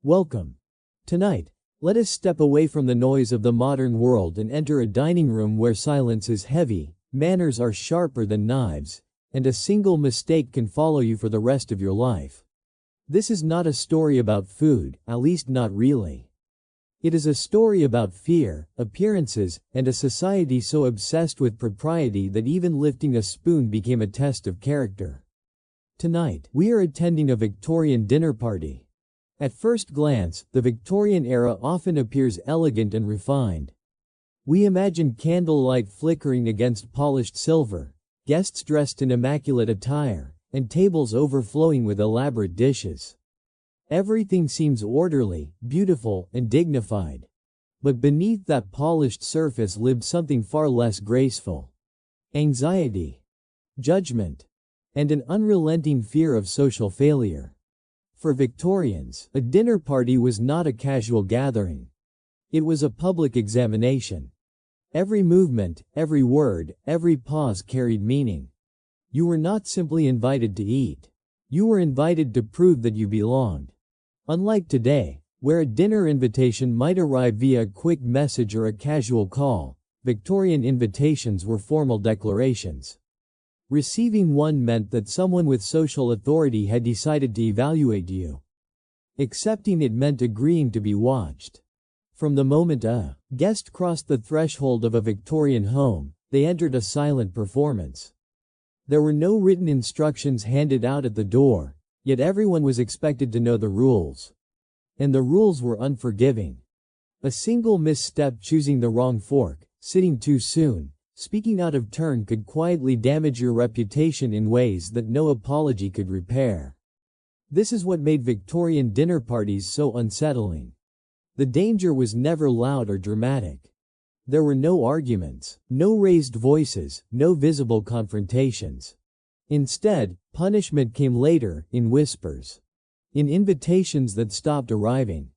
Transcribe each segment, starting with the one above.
Welcome. Tonight, let us step away from the noise of the modern world and enter a dining room where silence is heavy, manners are sharper than knives, and a single mistake can follow you for the rest of your life. This is not a story about food, at least not really. It is a story about fear, appearances, and a society so obsessed with propriety that even lifting a spoon became a test of character. Tonight, we are attending a Victorian dinner party. At first glance, the Victorian era often appears elegant and refined. We imagine candlelight flickering against polished silver, guests dressed in immaculate attire, and tables overflowing with elaborate dishes. Everything seems orderly, beautiful, and dignified. But beneath that polished surface lived something far less graceful. Anxiety, judgment, and an unrelenting fear of social failure. For Victorians, a dinner party was not a casual gathering. It was a public examination. Every movement, every word, every pause carried meaning. You were not simply invited to eat. You were invited to prove that you belonged. Unlike today, where a dinner invitation might arrive via a quick message or a casual call, Victorian invitations were formal declarations. Receiving one meant that someone with social authority had decided to evaluate you. Accepting it meant agreeing to be watched. From the moment a guest crossed the threshold of a Victorian home, they entered a silent performance. There were no written instructions handed out at the door, yet everyone was expected to know the rules. And the rules were unforgiving. A single misstep, choosing the wrong fork, sitting too soon, speaking out of turn, could quietly damage your reputation in ways that no apology could repair. This is what made Victorian dinner parties so unsettling. The danger was never loud or dramatic. There were no arguments, no raised voices, no visible confrontations. Instead, punishment came later, in whispers. In invitations that stopped arriving.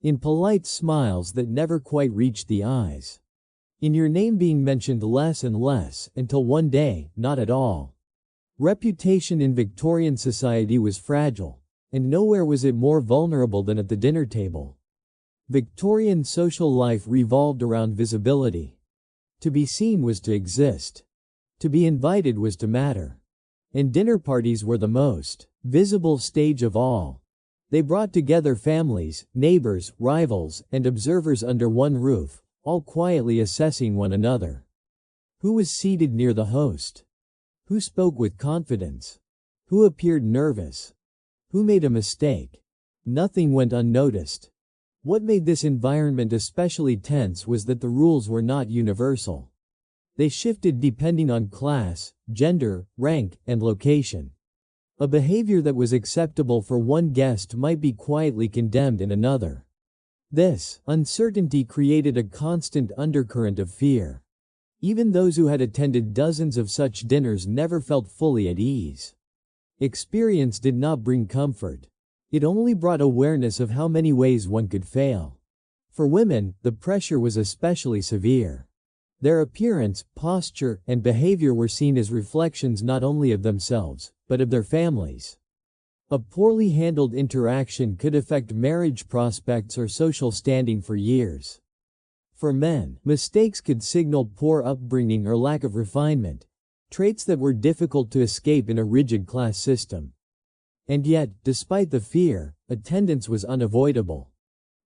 In polite smiles that never quite reached the eyes. In your name being mentioned less and less, until one day, not at all. Reputation in Victorian society was fragile, and nowhere was it more vulnerable than at the dinner table. Victorian social life revolved around visibility. To be seen was to exist. To be invited was to matter. And dinner parties were the most visible stage of all. They brought together families, neighbors, rivals, and observers under one roof, all quietly assessing one another. Who was seated near the host? Who spoke with confidence? Who appeared nervous? Who made a mistake? Nothing went unnoticed. What made this environment especially tense was that the rules were not universal. They shifted depending on class, gender, rank, and location. A behavior that was acceptable for one guest might be quietly condemned in another. This uncertainty created a constant undercurrent of fear. Even those who had attended dozens of such dinners never felt fully at ease. Experience did not bring comfort. It only brought awareness of how many ways one could fail. For women, the pressure was especially severe. Their appearance, posture, and behavior were seen as reflections not only of themselves, but of their families. A poorly handled interaction could affect marriage prospects or social standing for years. For men, mistakes could signal poor upbringing or lack of refinement, traits that were difficult to escape in a rigid class system. And yet, despite the fear, attendance was unavoidable.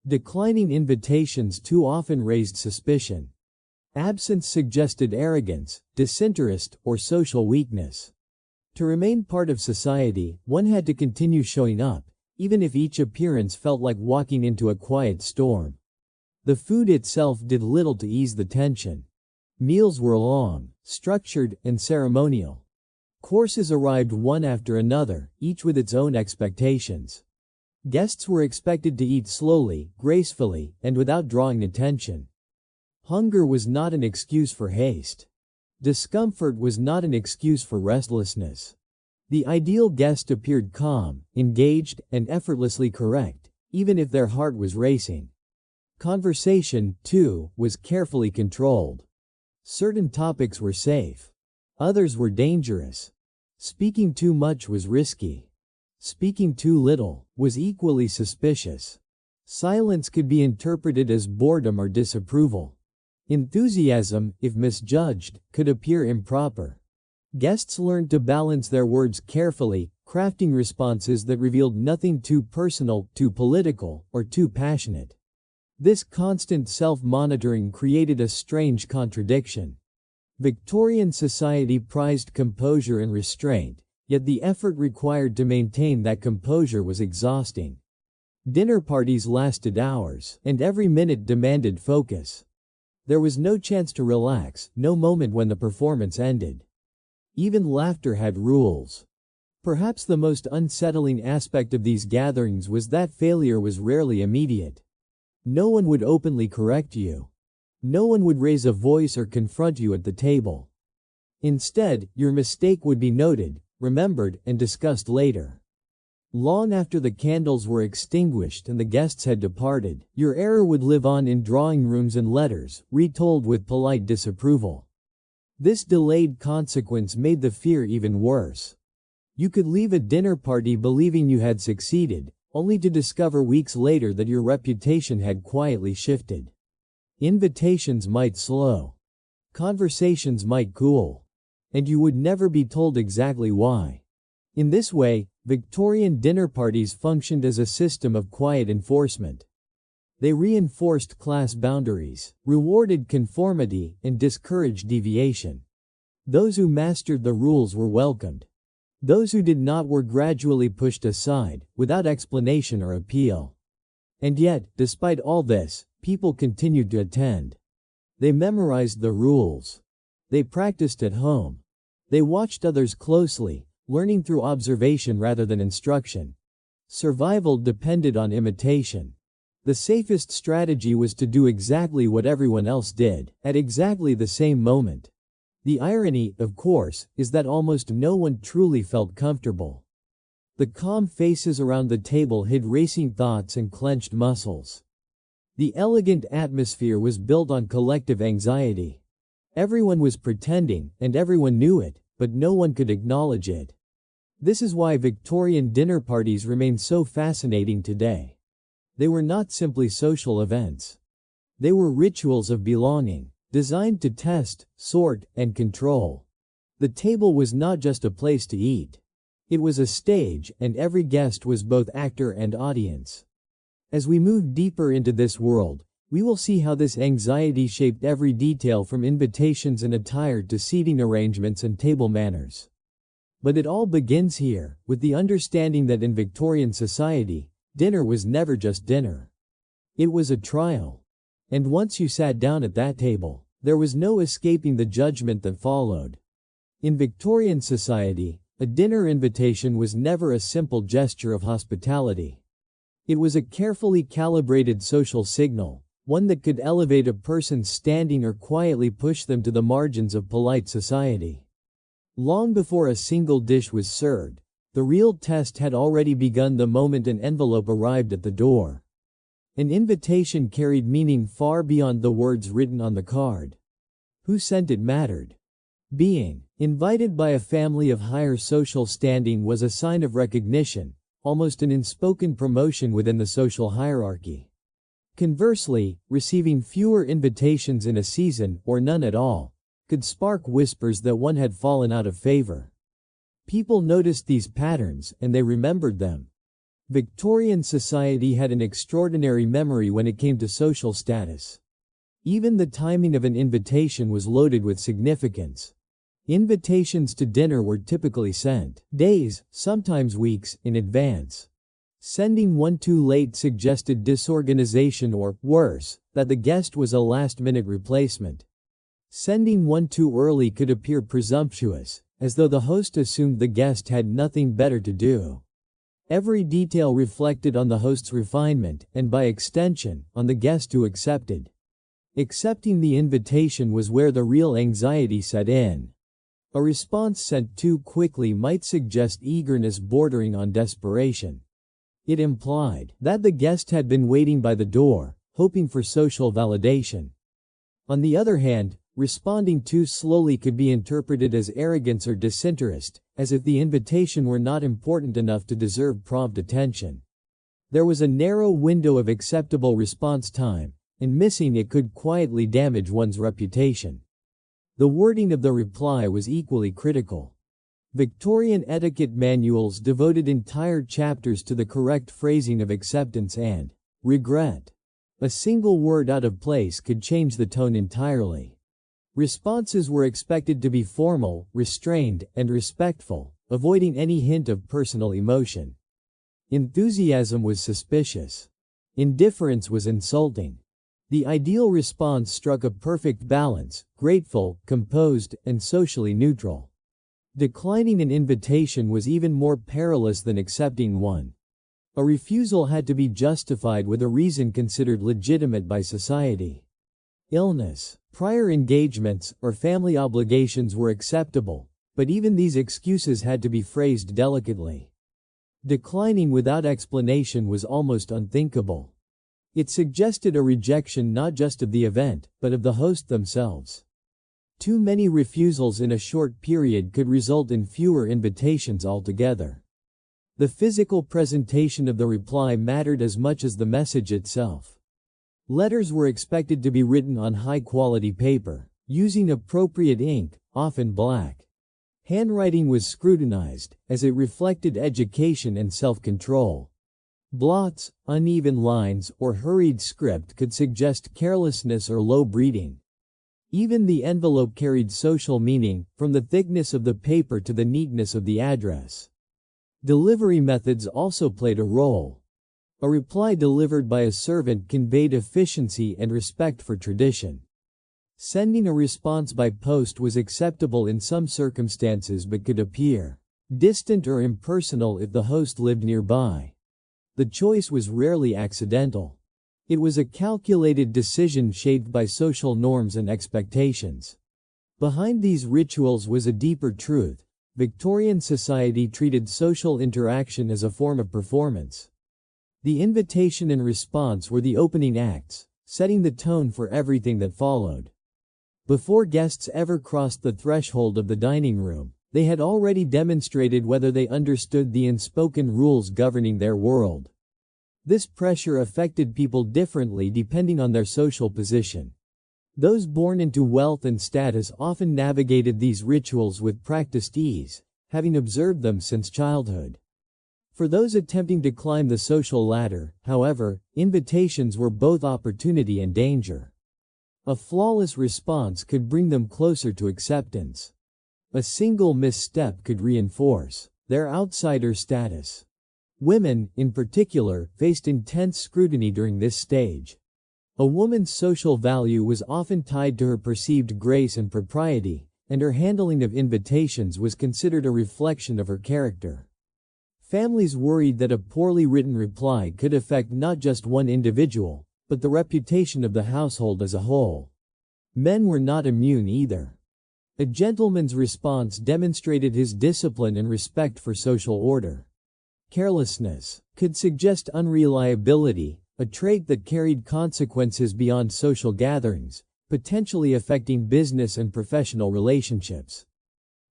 Declining invitations too often raised suspicion. Absence suggested arrogance, disinterest, or social weakness. To remain part of society, one had to continue showing up, even if each appearance felt like walking into a quiet storm. The food itself did little to ease the tension. Meals were long, structured, and ceremonial. Courses arrived one after another, each with its own expectations. Guests were expected to eat slowly, gracefully, and without drawing attention. Hunger was not an excuse for haste. Discomfort was not an excuse for restlessness. The ideal guest appeared calm, engaged, and effortlessly correct, even if their heart was racing. Conversation, too, was carefully controlled. Certain topics were safe. Others were dangerous. Speaking too much was risky. Speaking too little was equally suspicious. Silence could be interpreted as boredom or disapproval. Enthusiasm, if misjudged, could appear improper. Guests learned to balance their words carefully, crafting responses that revealed nothing too personal, too political, or too passionate. This constant self-monitoring created a strange contradiction. Victorian society prized composure and restraint, yet the effort required to maintain that composure was exhausting. Dinner parties lasted hours, and every minute demanded focus. There was no chance to relax, no moment when the performance ended. Even laughter had rules. Perhaps the most unsettling aspect of these gatherings was that failure was rarely immediate. No one would openly correct you. No one would raise a voice or confront you at the table. Instead, your mistake would be noted, remembered, and discussed later. Long after the candles were extinguished and the guests had departed, your error would live on in drawing rooms and letters, retold with polite disapproval. This delayed consequence made the fear even worse. You could leave a dinner party believing you had succeeded, only to discover weeks later that your reputation had quietly shifted. Invitations might slow. Conversations might cool. And you would never be told exactly why. In this way, Victorian dinner parties functioned as a system of quiet enforcement. They reinforced class boundaries, rewarded conformity, and discouraged deviation. Those who mastered the rules were welcomed. Those who did not were gradually pushed aside, without explanation or appeal. And yet, despite all this, people continued to attend. They memorized the rules. They practiced at home. They watched others closely, learning through observation rather than instruction. Survival depended on imitation. The safest strategy was to do exactly what everyone else did, at exactly the same moment. The irony, of course, is that almost no one truly felt comfortable. The calm faces around the table hid racing thoughts and clenched muscles. The elegant atmosphere was built on collective anxiety. Everyone was pretending, and everyone knew it, but no one could acknowledge it. This is why Victorian dinner parties remain so fascinating today. They were not simply social events. They were rituals of belonging, designed to test, sort, and control. The table was not just a place to eat. It was a stage, and every guest was both actor and audience. As we move deeper into this world, we will see how this anxiety shaped every detail from invitations and attire to seating arrangements and table manners. But it all begins here, with the understanding that in Victorian society, dinner was never just dinner. It was a trial. And once you sat down at that table, there was no escaping the judgment that followed. In Victorian society, a dinner invitation was never a simple gesture of hospitality. It was a carefully calibrated social signal, one that could elevate a person's standing or quietly push them to the margins of polite society. Long before a single dish was served, the real test had already begun the moment an envelope arrived at the door. An invitation carried meaning far beyond the words written on the card. Who sent it mattered. Being invited by a family of higher social standing was a sign of recognition, almost an unspoken promotion within the social hierarchy. Conversely, receiving fewer invitations in a season, or none at all, could spark whispers that one had fallen out of favor. People noticed these patterns, and they remembered them. Victorian society had an extraordinary memory when it came to social status. Even the timing of an invitation was loaded with significance. Invitations to dinner were typically sent days, sometimes weeks, in advance. Sending one too late suggested disorganization or, worse, that the guest was a last-minute replacement. Sending one too early could appear presumptuous, as though the host assumed the guest had nothing better to do. Every detail reflected on the host's refinement, and by extension, on the guest who accepted. Accepting the invitation was where the real anxiety set in. A response sent too quickly might suggest eagerness bordering on desperation. It implied that the guest had been waiting by the door, hoping for social validation. On the other hand, responding too slowly could be interpreted as arrogance or disinterest, as if the invitation were not important enough to deserve prompt attention. There was a narrow window of acceptable response time, and missing it could quietly damage one's reputation. The wording of the reply was equally critical. Victorian etiquette manuals devoted entire chapters to the correct phrasing of acceptance and regret. A single word out of place could change the tone entirely. Responses were expected to be formal, restrained, and respectful, avoiding any hint of personal emotion. Enthusiasm was suspicious. Indifference was insulting. The ideal response struck a perfect balance, grateful, composed, and socially neutral. Declining an invitation was even more perilous than accepting one. A refusal had to be justified with a reason considered legitimate by society. Illness, prior engagements, or family obligations were acceptable, but even these excuses had to be phrased delicately. Declining without explanation was almost unthinkable. It suggested a rejection not just of the event, but of the host themselves. Too many refusals in a short period could result in fewer invitations altogether. The physical presentation of the reply mattered as much as the message itself. Letters were expected to be written on high-quality paper, using appropriate ink, often black. Handwriting was scrutinized, as it reflected education and self-control. Blots, uneven lines, or hurried script could suggest carelessness or low breeding. Even the envelope carried social meaning, from the thickness of the paper to the neatness of the address. Delivery methods also played a role. A reply delivered by a servant conveyed efficiency and respect for tradition. Sending a response by post was acceptable in some circumstances but could appear distant or impersonal if the host lived nearby. The choice was rarely accidental. It was a calculated decision shaped by social norms and expectations. Behind these rituals was a deeper truth. Victorian society treated social interaction as a form of performance. The invitation and response were the opening acts, setting the tone for everything that followed. Before guests ever crossed the threshold of the dining room, they had already demonstrated whether they understood the unspoken rules governing their world. This pressure affected people differently depending on their social position. Those born into wealth and status often navigated these rituals with practiced ease, having observed them since childhood. For those attempting to climb the social ladder, however, invitations were both opportunity and danger. A flawless response could bring them closer to acceptance. A single misstep could reinforce their outsider status. Women, in particular, faced intense scrutiny during this stage. A woman's social value was often tied to her perceived grace and propriety, and her handling of invitations was considered a reflection of her character. Families worried that a poorly written reply could affect not just one individual, but the reputation of the household as a whole. Men were not immune either. A gentleman's response demonstrated his discipline and respect for social order. Carelessness could suggest unreliability, a trait that carried consequences beyond social gatherings, potentially affecting business and professional relationships.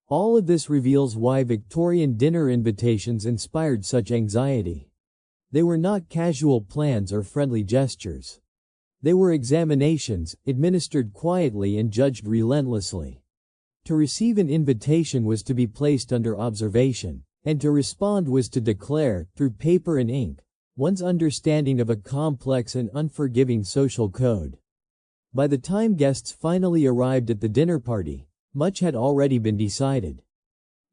All of this reveals why Victorian dinner invitations inspired such anxiety. They were not casual plans or friendly gestures. They were examinations, administered quietly and judged relentlessly. To receive an invitation was to be placed under observation, and to respond was to declare, through paper and ink, one's understanding of a complex and unforgiving social code. By the time guests finally arrived at the dinner party, much had already been decided.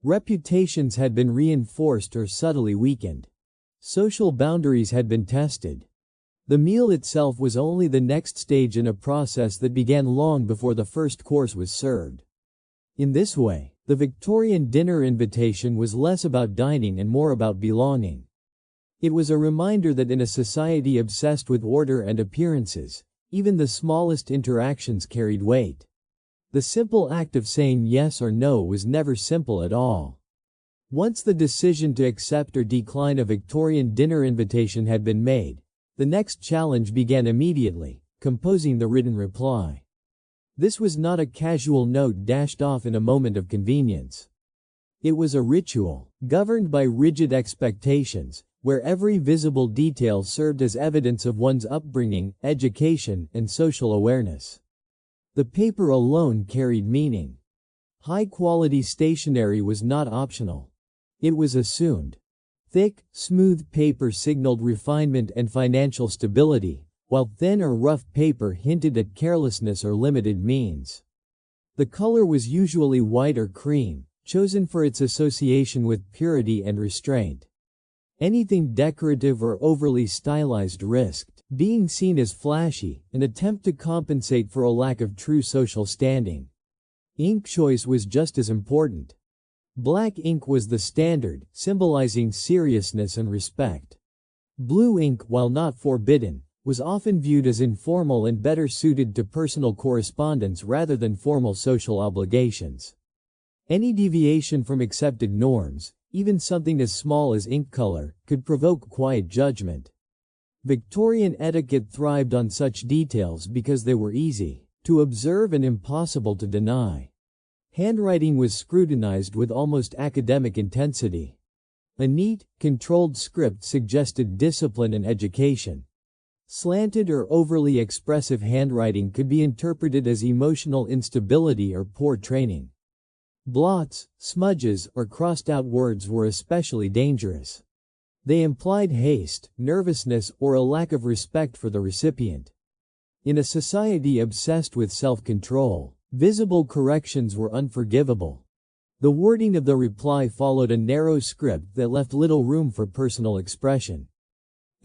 Reputations had been reinforced or subtly weakened. Social boundaries had been tested. The meal itself was only the next stage in a process that began long before the first course was served. In this way, the Victorian dinner invitation was less about dining and more about belonging. It was a reminder that in a society obsessed with order and appearances, even the smallest interactions carried weight. The simple act of saying yes or no was never simple at all. Once the decision to accept or decline a Victorian dinner invitation had been made, the next challenge began immediately: composing the written reply. This was not a casual note dashed off in a moment of convenience. It was a ritual, governed by rigid expectations, where every visible detail served as evidence of one's upbringing, education, and social awareness. The paper alone carried meaning. High-quality stationery was not optional. It was assumed. Thick, smooth paper signaled refinement and financial stability, while thin or rough paper hinted at carelessness or limited means. The color was usually white or cream, chosen for its association with purity and restraint. Anything decorative or overly stylized risked being seen as flashy, an attempt to compensate for a lack of true social standing. Ink choice was just as important. Black ink was the standard, symbolizing seriousness and respect. Blue ink, while not forbidden, was often viewed as informal and better suited to personal correspondence rather than formal social obligations. Any deviation from accepted norms, even something as small as ink color, could provoke quiet judgment. Victorian etiquette thrived on such details because they were easy to observe and impossible to deny. Handwriting was scrutinized with almost academic intensity. A neat, controlled script suggested discipline and education. Slanted or overly expressive handwriting could be interpreted as emotional instability or poor training. Blots, smudges, or crossed-out words were especially dangerous. They implied haste, nervousness, or a lack of respect for the recipient. In a society obsessed with self-control, visible corrections were unforgivable. The wording of the reply followed a narrow script that left little room for personal expression.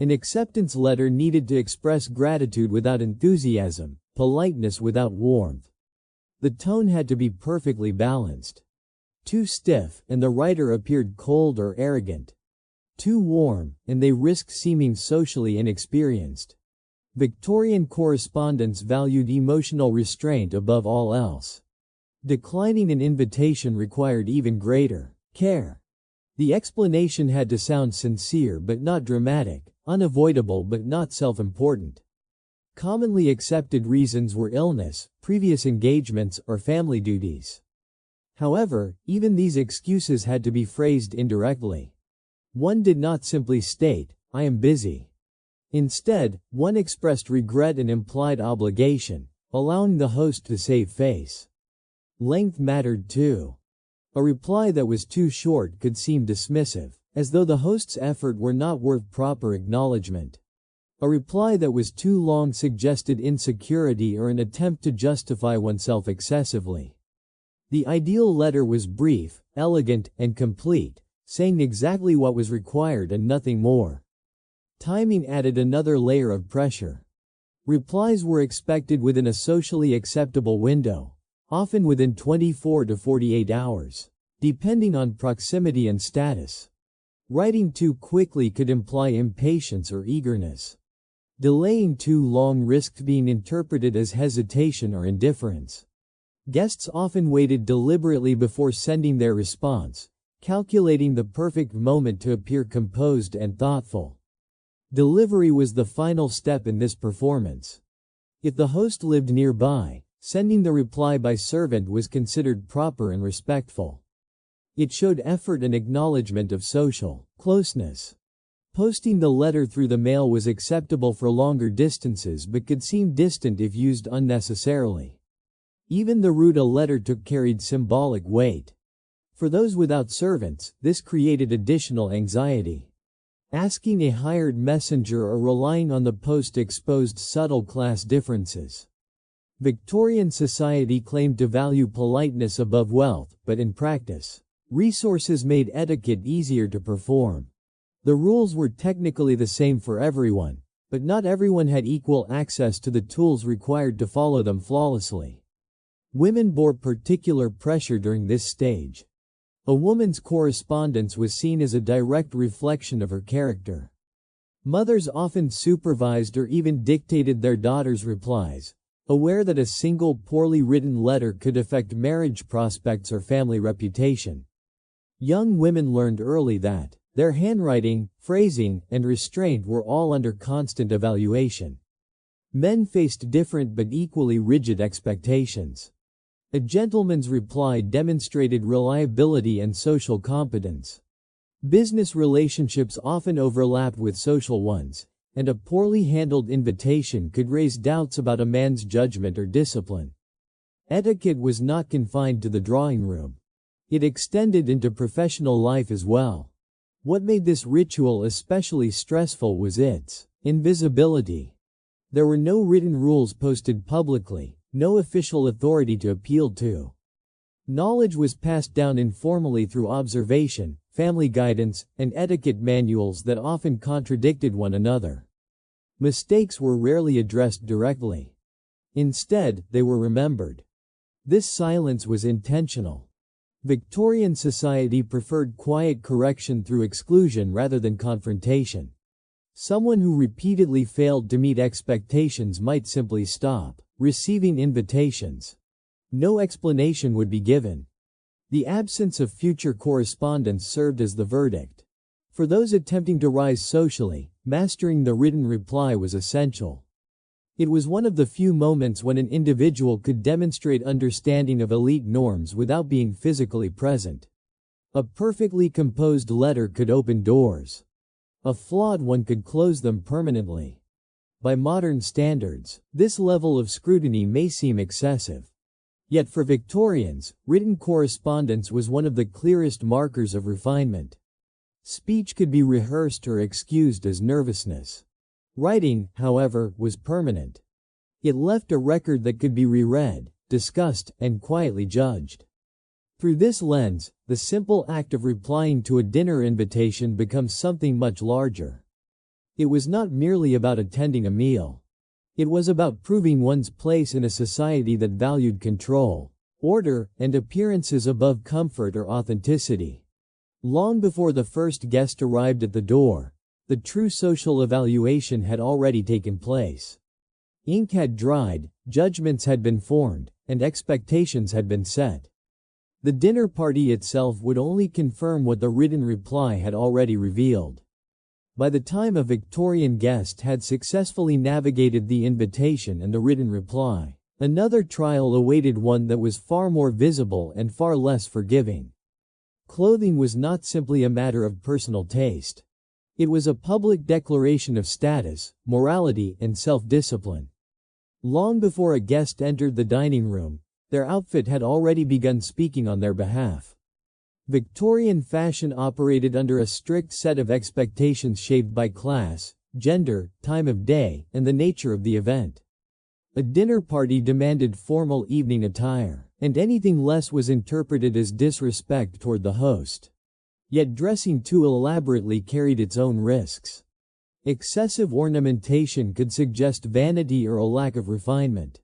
An acceptance letter needed to express gratitude without enthusiasm, politeness without warmth. The tone had to be perfectly balanced. Too stiff, and the writer appeared cold or arrogant. Too warm, and they risked seeming socially inexperienced. Victorian correspondence valued emotional restraint above all else. Declining an invitation required even greater care. The explanation had to sound sincere but not dramatic, unavoidable but not self-important. Commonly accepted reasons were illness, previous engagements, or family duties. However, even these excuses had to be phrased indirectly. One did not simply state, "I am busy." Instead, one expressed regret and implied obligation, allowing the host to save face. Length mattered too. A reply that was too short could seem dismissive, as though the host's effort were not worth proper acknowledgement. A reply that was too long suggested insecurity or an attempt to justify oneself excessively. The ideal letter was brief, elegant, and complete, saying exactly what was required and nothing more. Timing added another layer of pressure. Replies were expected within a socially acceptable window, often within 24 to 48 hours, depending on proximity and status. Writing too quickly could imply impatience or eagerness. Delaying too long risked being interpreted as hesitation or indifference. Guests often waited deliberately before sending their response, calculating the perfect moment to appear composed and thoughtful. Delivery was the final step in this performance. If the host lived nearby, sending the reply by servant was considered proper and respectful. It showed effort and acknowledgement of social closeness. Posting the letter through the mail was acceptable for longer distances but could seem distant if used unnecessarily. Even the route a letter took carried symbolic weight. For those without servants, this created additional anxiety. Asking a hired messenger or relying on the post exposed subtle class differences. Victorian society claimed to value politeness above wealth, but in practice, resources made etiquette easier to perform. The rules were technically the same for everyone, but not everyone had equal access to the tools required to follow them flawlessly. Women bore particular pressure during this stage. A woman's correspondence was seen as a direct reflection of her character. Mothers often supervised or even dictated their daughters' replies, aware that a single poorly written letter could affect marriage prospects or family reputation. Young women learned early that their handwriting, phrasing, and restraint were all under constant evaluation. Men faced different but equally rigid expectations. A gentleman's reply demonstrated reliability and social competence. Business relationships often overlapped with social ones, and a poorly handled invitation could raise doubts about a man's judgment or discipline. Etiquette was not confined to the drawing room. It extended into professional life as well. What made this ritual especially stressful was its invisibility. There were no written rules posted publicly, no official authority to appeal to. Knowledge was passed down informally through observation, family guidance, and etiquette manuals that often contradicted one another. Mistakes were rarely addressed directly. Instead, they were remembered. This silence was intentional. Victorian society preferred quiet correction through exclusion rather than confrontation. Someone who repeatedly failed to meet expectations might simply stop receiving invitations. No explanation would be given. The absence of future correspondence served as the verdict. For those attempting to rise socially, mastering the written reply was essential. It was one of the few moments when an individual could demonstrate understanding of elite norms without being physically present. A perfectly composed letter could open doors. A flawed one could close them permanently. By modern standards, this level of scrutiny may seem excessive. Yet for Victorians, written correspondence was one of the clearest markers of refinement. Speech could be rehearsed or excused as nervousness. Writing, however, was permanent. It left a record that could be reread, discussed, and quietly judged. Through this lens, the simple act of replying to a dinner invitation becomes something much larger. It was not merely about attending a meal. It was about proving one's place in a society that valued control, order, and appearances above comfort or authenticity. Long before the first guest arrived at the door, the true social evaluation had already taken place. Ink had dried, judgments had been formed, and expectations had been set. The dinner party itself would only confirm what the written reply had already revealed. By the time a Victorian guest had successfully navigated the invitation and the written reply, another trial awaited, one that was far more visible and far less forgiving. Clothing was not simply a matter of personal taste. It was a public declaration of status, morality, and self-discipline. Long before a guest entered the dining room, their outfit had already begun speaking on their behalf. Victorian fashion operated under a strict set of expectations shaped by class, gender, time of day, and the nature of the event. A dinner party demanded formal evening attire, and anything less was interpreted as disrespect toward the host. Yet dressing too elaborately carried its own risks. Excessive ornamentation could suggest vanity or a lack of refinement.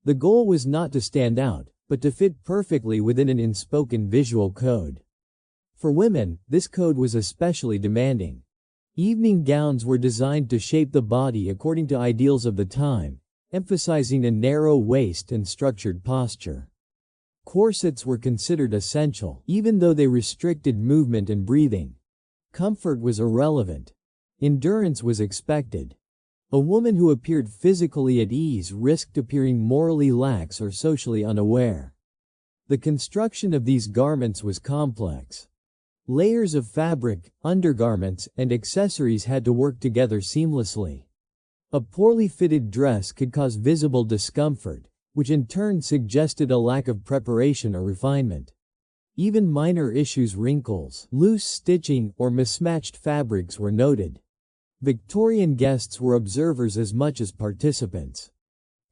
The goal was not to stand out, but to fit perfectly within an unspoken visual code. For women, this code was especially demanding. Evening gowns were designed to shape the body according to ideals of the time, emphasizing a narrow waist and structured posture. Corsets were considered essential, even though they restricted movement and breathing. Comfort was irrelevant. Endurance was expected. A woman who appeared physically at ease risked appearing morally lax or socially unaware. The construction of these garments was complex. Layers of fabric, undergarments, and accessories had to work together seamlessly. A poorly fitted dress could cause visible discomfort, which in turn suggested a lack of preparation or refinement. Even minor issues, wrinkles, loose stitching, or mismatched fabrics were noted. Victorian guests were observers as much as participants.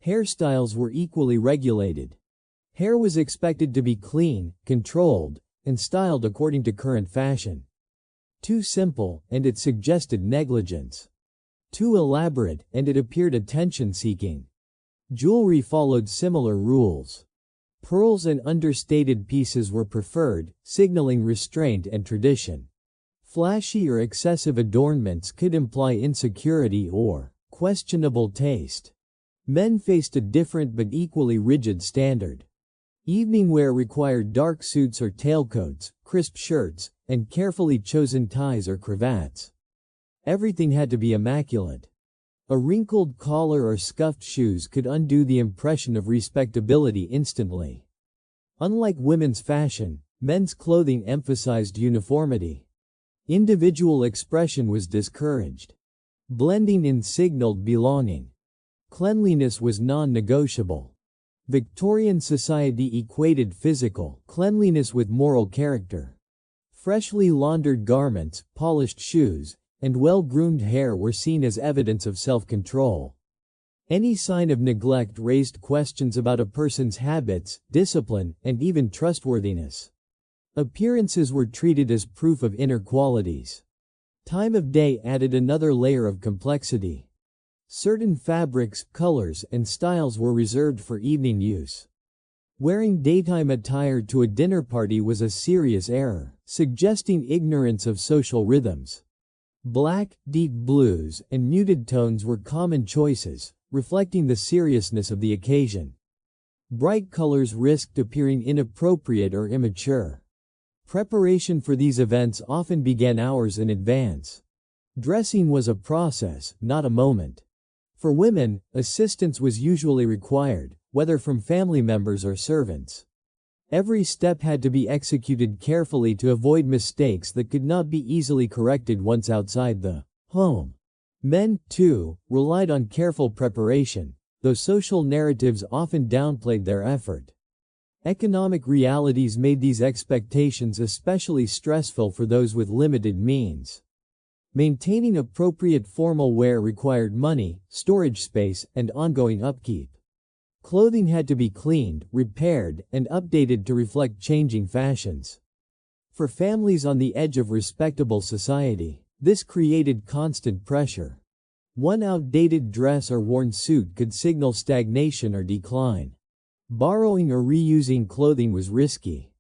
Hairstyles were equally regulated. Hair was expected to be clean, controlled, and styled according to current fashion. Too simple, and it suggested negligence. Too elaborate, and it appeared attention-seeking. Jewelry followed similar rules. Pearls and understated pieces were preferred, signaling restraint and tradition. Flashy or excessive adornments could imply insecurity or questionable taste. Men faced a different but equally rigid standard. Evening wear required dark suits or tailcoats, crisp shirts, and carefully chosen ties or cravats. Everything had to be immaculate. A wrinkled collar or scuffed shoes could undo the impression of respectability instantly. Unlike women's fashion, men's clothing emphasized uniformity. Individual expression was discouraged. Blending in signaled belonging. Cleanliness was non-negotiable. Victorian society equated physical cleanliness with moral character. Freshly laundered garments, polished shoes, and well-groomed hair were seen as evidence of self-control. Any sign of neglect raised questions about a person's habits, discipline, and even trustworthiness. Appearances were treated as proof of inner qualities. Time of day added another layer of complexity. Certain fabrics, colors, and styles were reserved for evening use. Wearing daytime attire to a dinner party was a serious error, suggesting ignorance of social rhythms. Black, deep blues, and muted tones were common choices, reflecting the seriousness of the occasion. Bright colors risked appearing inappropriate or immature. Preparation for these events often began hours in advance. Dressing was a process, not a moment. For women, assistance was usually required, whether from family members or servants. Every step had to be executed carefully to avoid mistakes that could not be easily corrected once outside the home. Men, too, relied on careful preparation, though social narratives often downplayed their effort. Economic realities made these expectations especially stressful for those with limited means. Maintaining appropriate formal wear required money, storage space, and ongoing upkeep. Clothing had to be cleaned, repaired, and updated to reflect changing fashions. For families on the edge of respectable society, this created constant pressure. One outdated dress or worn suit could signal stagnation or decline. Borrowing or reusing clothing was risky.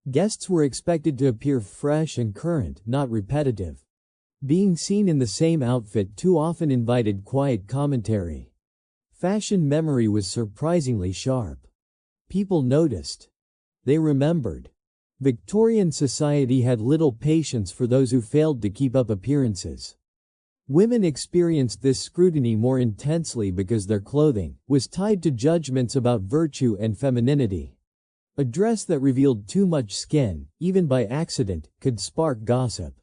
Guests were expected to appear fresh and current, not repetitive. Being seen in the same outfit too often invited quiet commentary. Fashion memory was surprisingly sharp. People noticed. They remembered. Victorian society had little patience for those who failed to keep up appearances. Women experienced this scrutiny more intensely because their clothing was tied to judgments about virtue and femininity. A dress that revealed too much skin, even by accident, could spark gossip.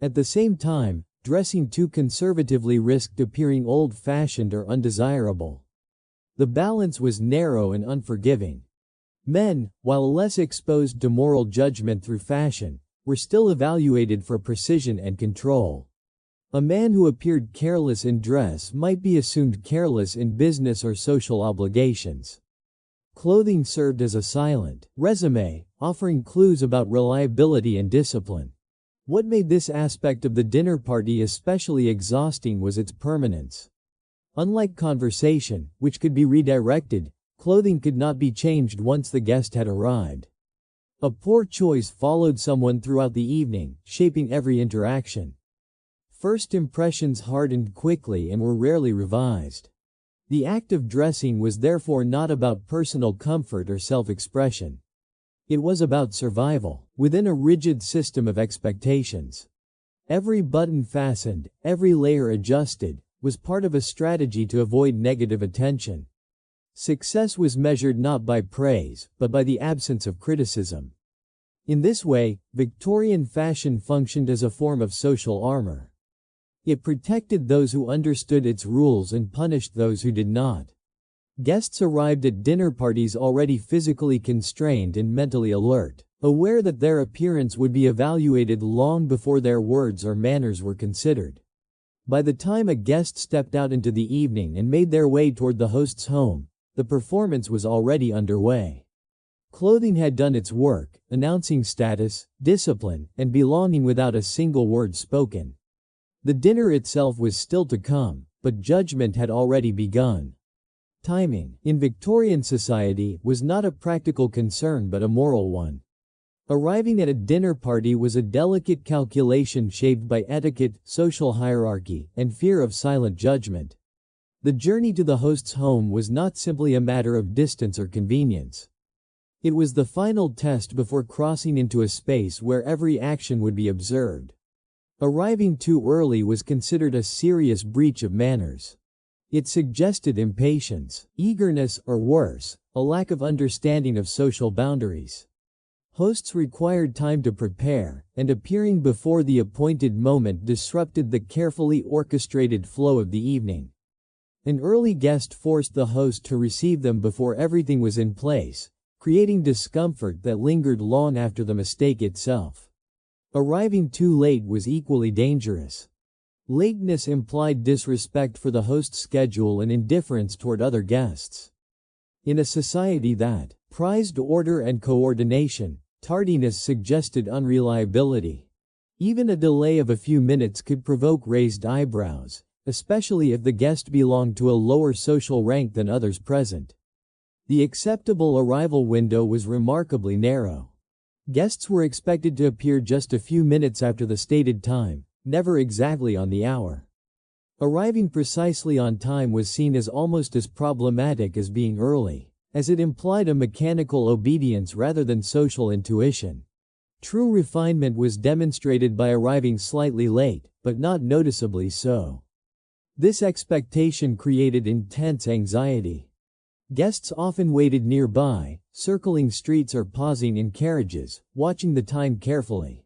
At the same time, dressing too conservatively risked appearing old-fashioned or undesirable. The balance was narrow and unforgiving. Men, while less exposed to moral judgment through fashion, were still evaluated for precision and control. A man who appeared careless in dress might be assumed careless in business or social obligations. Clothing served as a silent resume, offering clues about reliability and discipline. What made this aspect of the dinner party especially exhausting was its permanence. Unlike conversation, which could be redirected, clothing could not be changed once the guest had arrived. A poor choice followed someone throughout the evening, shaping every interaction. First impressions hardened quickly and were rarely revised. The act of dressing was therefore not about personal comfort or self-expression. It was about survival, within a rigid system of expectations. Every button fastened, every layer adjusted, was part of a strategy to avoid negative attention. Success was measured not by praise, but by the absence of criticism. In this way, Victorian fashion functioned as a form of social armor. It protected those who understood its rules and punished those who did not. Guests arrived at dinner parties already physically constrained and mentally alert, aware that their appearance would be evaluated long before their words or manners were considered. By the time a guest stepped out into the evening and made their way toward the host's home, the performance was already underway. Clothing had done its work, announcing status, discipline, and belonging without a single word spoken. The dinner itself was still to come, but judgment had already begun. Timing, in Victorian society, was not a practical concern but a moral one. Arriving at a dinner party was a delicate calculation shaped by etiquette, social hierarchy, and fear of silent judgment. The journey to the host's home was not simply a matter of distance or convenience. It was the final test before crossing into a space where every action would be observed. Arriving too early was considered a serious breach of manners. It suggested impatience, eagerness, or worse, a lack of understanding of social boundaries. Hosts required time to prepare, and appearing before the appointed moment disrupted the carefully orchestrated flow of the evening. An early guest forced the host to receive them before everything was in place, creating discomfort that lingered long after the mistake itself. Arriving too late was equally dangerous. Lateness implied disrespect for the host's schedule and indifference toward other guests. In a society that prized order and coordination, tardiness suggested unreliability. Even a delay of a few minutes could provoke raised eyebrows, especially if the guest belonged to a lower social rank than others present. The acceptable arrival window was remarkably narrow. Guests were expected to appear just a few minutes after the stated time, never exactly on the hour. Arriving precisely on time was seen as almost as problematic as being early, as it implied a mechanical obedience rather than social intuition. True refinement was demonstrated by arriving slightly late, but not noticeably so. This expectation created intense anxiety. Guests often waited nearby, circling streets or pausing in carriages, watching the time carefully.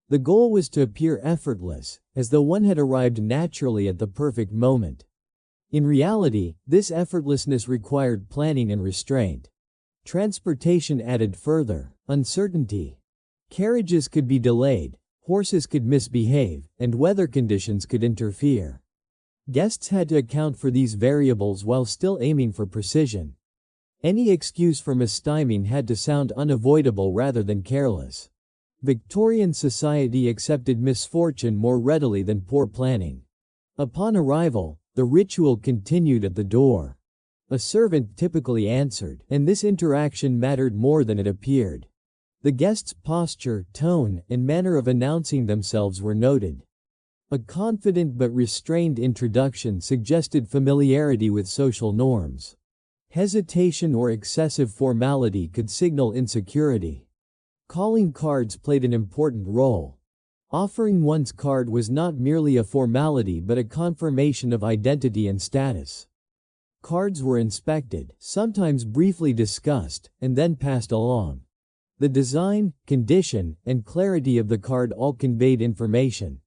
The goal was to appear effortless, as though one had arrived naturally at the perfect moment. In reality, this effortlessness required planning and restraint. Transportation added further uncertainty. Carriages could be delayed, horses could misbehave, and weather conditions could interfere. Guests had to account for these variables while still aiming for precision. Any excuse for mistiming had to sound unavoidable rather than careless. Victorian society accepted misfortune more readily than poor planning. Upon arrival, the ritual continued at the door. A servant typically answered, and this interaction mattered more than it appeared. The guest's posture, tone, and manner of announcing themselves were noted. A confident but restrained introduction suggested familiarity with social norms. Hesitation or excessive formality could signal insecurity. Calling cards played an important role. Offering one's card was not merely a formality but a confirmation of identity and status. Cards were inspected, sometimes briefly discussed, and then passed along. The design, condition, and clarity of the card all conveyed information.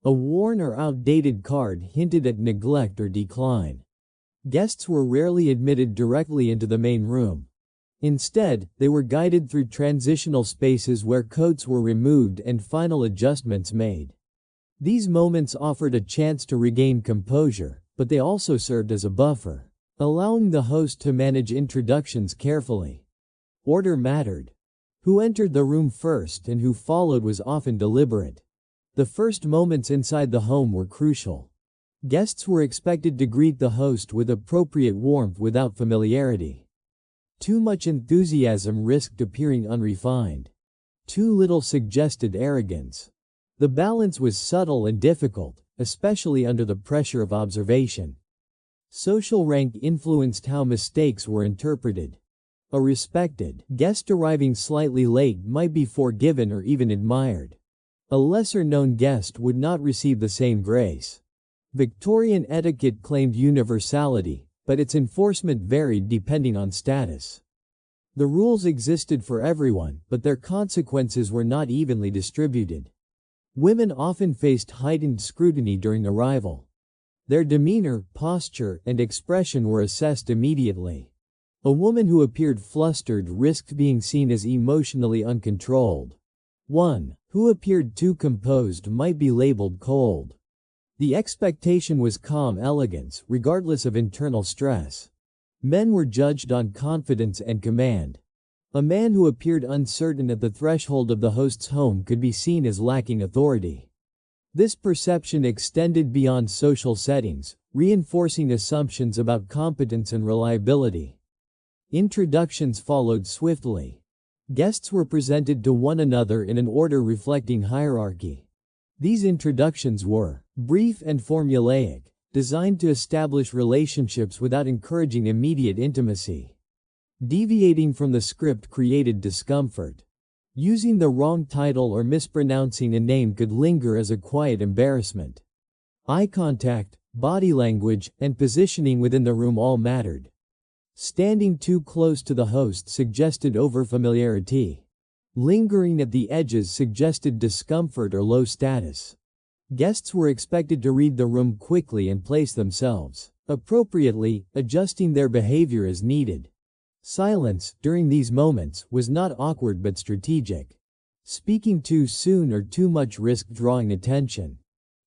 A worn or outdated card hinted at neglect or decline. Guests were rarely admitted directly into the main room. Instead, they were guided through transitional spaces where coats were removed and final adjustments made. These moments offered a chance to regain composure, but they also served as a buffer, allowing the host to manage introductions carefully. Order mattered. Who entered the room first and who followed was often deliberate. The first moments inside the home were crucial. Guests were expected to greet the host with appropriate warmth without familiarity. Too much enthusiasm risked appearing unrefined. Too little suggested arrogance. The balance was subtle and difficult, especially under the pressure of observation. Social rank influenced how mistakes were interpreted. A respected guest arriving slightly late might be forgiven or even admired. A lesser-known guest would not receive the same grace. Victorian etiquette claimed universality, but its enforcement varied depending on status. The rules existed for everyone, but their consequences were not evenly distributed. Women often faced heightened scrutiny during arrival. Their demeanor, posture, and expression were assessed immediately. A woman who appeared flustered risked being seen as emotionally uncontrolled. One who appeared too composed might be labeled cold. The expectation was calm elegance, regardless of internal stress. Men were judged on confidence and command. A man who appeared uncertain at the threshold of the host's home could be seen as lacking authority. This perception extended beyond social settings, reinforcing assumptions about competence and reliability. Introductions followed swiftly. Guests were presented to one another in an order reflecting hierarchy. These introductions were brief and formulaic, designed to establish relationships without encouraging immediate intimacy. Deviating from the script created discomfort. Using the wrong title or mispronouncing a name could linger as a quiet embarrassment. Eye contact, body language, and positioning within the room all mattered. Standing too close to the host suggested overfamiliarity. Lingering at the edges suggested discomfort or low status. Guests were expected to read the room quickly and place themselves appropriately, adjusting their behavior as needed. Silence, during these moments, was not awkward but strategic. Speaking too soon or too much risked drawing attention.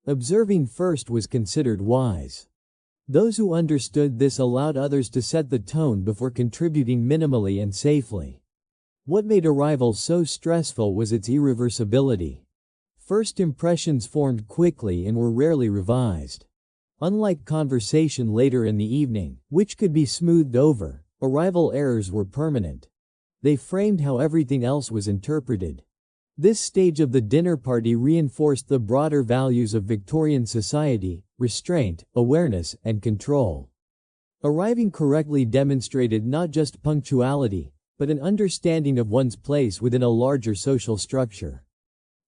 Observing first was considered wise. Those who understood this allowed others to set the tone before contributing minimally and safely. What made arrival so stressful was its irreversibility. First impressions formed quickly and were rarely revised. Unlike conversation later in the evening, which could be smoothed over, arrival errors were permanent. They framed how everything else was interpreted. This stage of the dinner party reinforced the broader values of Victorian society: restraint, awareness, and control. Arriving correctly demonstrated not just punctuality, but an understanding of one's place within a larger social structure.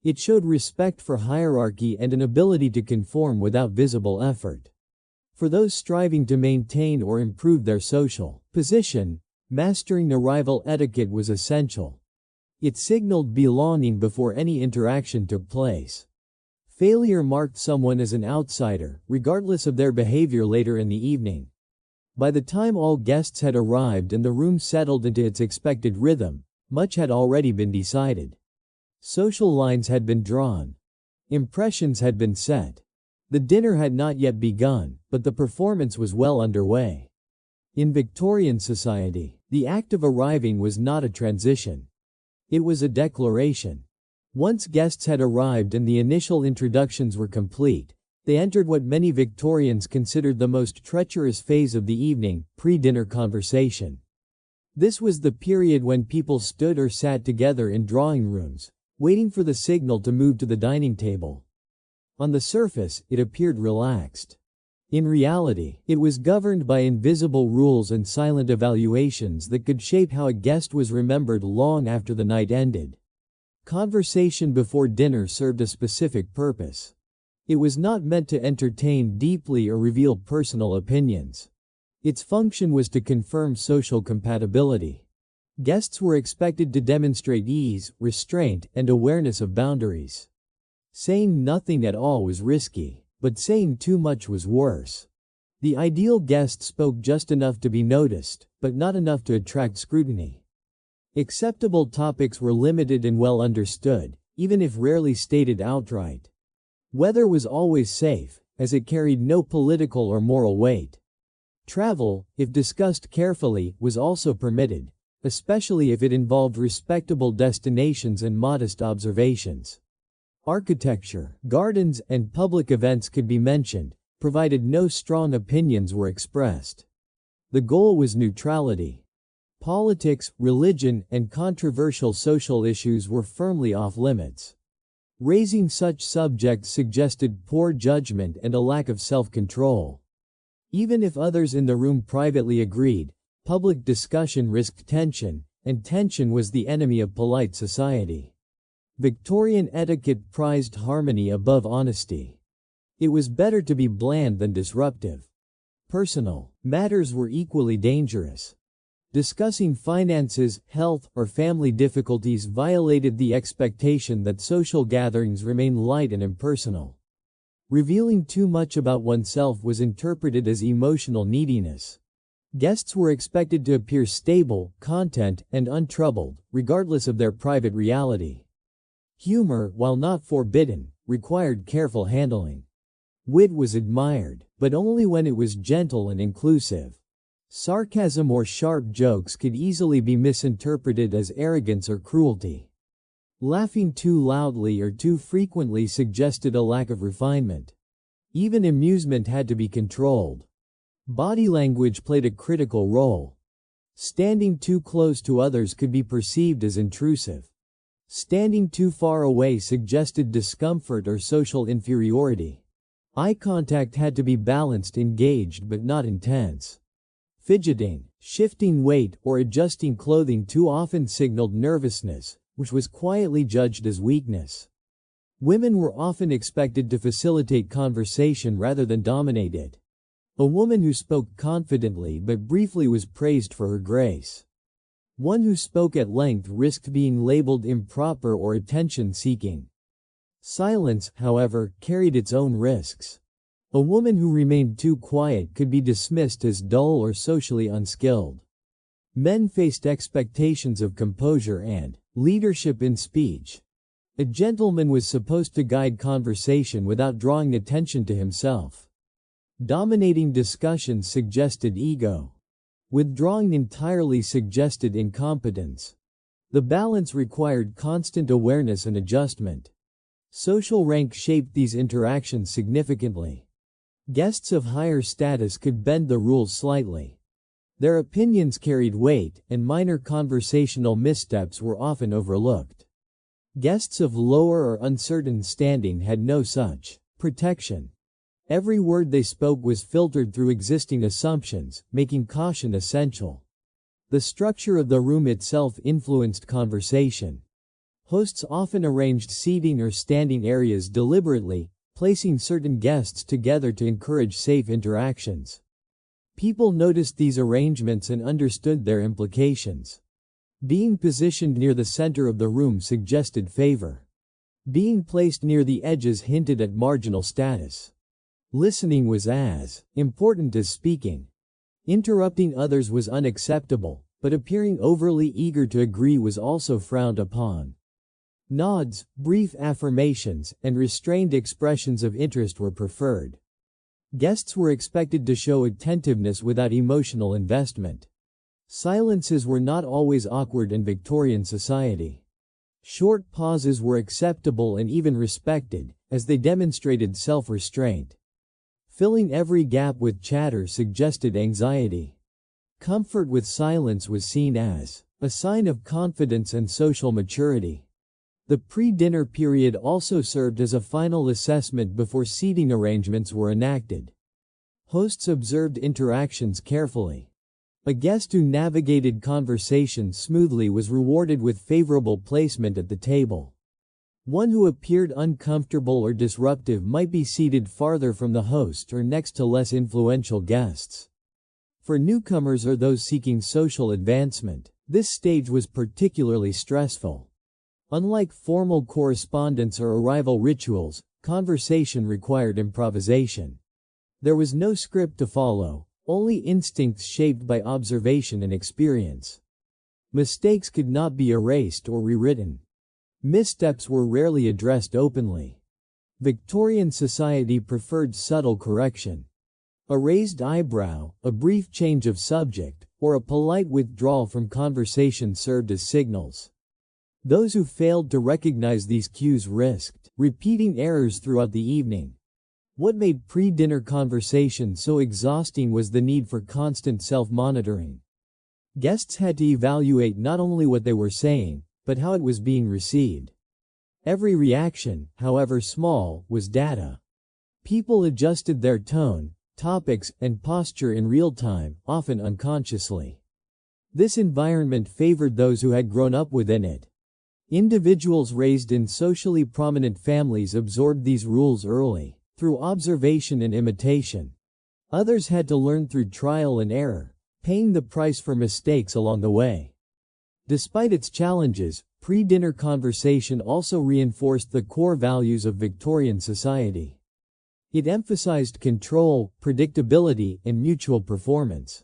It showed respect for hierarchy and an ability to conform without visible effort. For those striving to maintain or improve their social position, mastering arrival etiquette was essential. It signaled belonging before any interaction took place. Failure marked someone as an outsider, regardless of their behavior later in the evening. By the time all guests had arrived and the room settled into its expected rhythm, much had already been decided. Social lines had been drawn. Impressions had been set. The dinner had not yet begun, but the performance was well underway. In Victorian society, the act of arriving was not a transition. It was a declaration. Once guests had arrived and the initial introductions were complete, they entered what many Victorians considered the most treacherous phase of the evening: pre-dinner conversation. This was the period when people stood or sat together in drawing rooms, waiting for the signal to move to the dining table. On the surface, it appeared relaxed. In reality, it was governed by invisible rules and silent evaluations that could shape how a guest was remembered long after the night ended. Conversation before dinner served a specific purpose. It was not meant to entertain deeply or reveal personal opinions. Its function was to confirm social compatibility. Guests were expected to demonstrate ease, restraint, and awareness of boundaries. Saying nothing at all was risky, but saying too much was worse. The ideal guest spoke just enough to be noticed, but not enough to attract scrutiny. Acceptable topics were limited and well understood, even if rarely stated outright. Weather was always safe, as it carried no political or moral weight. Travel, if discussed carefully, was also permitted, especially if it involved respectable destinations and modest observations. Architecture, gardens, and public events could be mentioned, provided no strong opinions were expressed. The goal was neutrality. Politics, religion, and controversial social issues were firmly off limits. Raising such subjects suggested poor judgment and a lack of self-control. Even if others in the room privately agreed, public discussion risked tension, and tension was the enemy of polite society. Victorian etiquette prized harmony above honesty. It was better to be bland than disruptive. Personal matters were equally dangerous. Discussing finances, health, or family difficulties violated the expectation that social gatherings remain light and impersonal. Revealing too much about oneself was interpreted as emotional neediness. Guests were expected to appear stable, content, and untroubled, regardless of their private reality. Humor, while not forbidden, required careful handling. Wit was admired, but only when it was gentle and inclusive. Sarcasm or sharp jokes could easily be misinterpreted as arrogance or cruelty. Laughing too loudly or too frequently suggested a lack of refinement. Even amusement had to be controlled. Body language played a critical role. Standing too close to others could be perceived as intrusive. Standing too far away suggested discomfort or social inferiority. Eye contact had to be balanced, engaged but not intense. Fidgeting, shifting weight, or adjusting clothing too often signaled nervousness, which was quietly judged as weakness. Women were often expected to facilitate conversation rather than dominate it. A woman who spoke confidently but briefly was praised for her grace. One who spoke at length risked being labeled improper or attention-seeking. Silence, however, carried its own risks. A woman who remained too quiet could be dismissed as dull or socially unskilled. Men faced expectations of composure and leadership in speech. A gentleman was supposed to guide conversation without drawing attention to himself. Dominating discussions suggested ego. Withdrawing entirely suggested incompetence. The balance required constant awareness and adjustment. Social rank shaped these interactions significantly. Guests of higher status could bend the rules slightly. Their opinions carried weight, and minor conversational missteps were often overlooked. Guests of lower or uncertain standing had no such protection. Every word they spoke was filtered through existing assumptions, making caution essential. The structure of the room itself influenced conversation. Hosts often arranged seating or standing areas deliberately, placing certain guests together to encourage safe interactions. People noticed these arrangements and understood their implications. Being positioned near the center of the room suggested favor. Being placed near the edges hinted at marginal status. Listening was as important as speaking. Interrupting others was unacceptable, but appearing overly eager to agree was also frowned upon. Nods, brief affirmations, and restrained expressions of interest were preferred. Guests were expected to show attentiveness without emotional investment. Silences were not always awkward in Victorian society. Short pauses were acceptable and even respected, as they demonstrated self-restraint. Filling every gap with chatter suggested anxiety. Comfort with silence was seen as a sign of confidence and social maturity. The pre-dinner period also served as a final assessment before seating arrangements were enacted. Hosts observed interactions carefully. A guest who navigated conversation smoothly was rewarded with favorable placement at the table. One who appeared uncomfortable or disruptive might be seated farther from the host or next to less influential guests. For newcomers or those seeking social advancement, this stage was particularly stressful. Unlike formal correspondence or arrival rituals, conversation required improvisation. There was no script to follow, only instincts shaped by observation and experience. Mistakes could not be erased or rewritten. Missteps were rarely addressed openly. Victorian society preferred subtle correction. A raised eyebrow, a brief change of subject, or a polite withdrawal from conversation served as signals. Those who failed to recognize these cues risked repeating errors throughout the evening. What made pre-dinner conversation so exhausting was the need for constant self-monitoring. Guests had to evaluate not only what they were saying, but how it was being received. Every reaction, however small, was data. People adjusted their tone, topics, and posture in real time, often unconsciously. This environment favored those who had grown up within it. Individuals raised in socially prominent families absorbed these rules early, through observation and imitation. Others had to learn through trial and error, paying the price for mistakes along the way. Despite its challenges, pre-dinner conversation also reinforced the core values of Victorian society. It emphasized control, predictability, and mutual performance.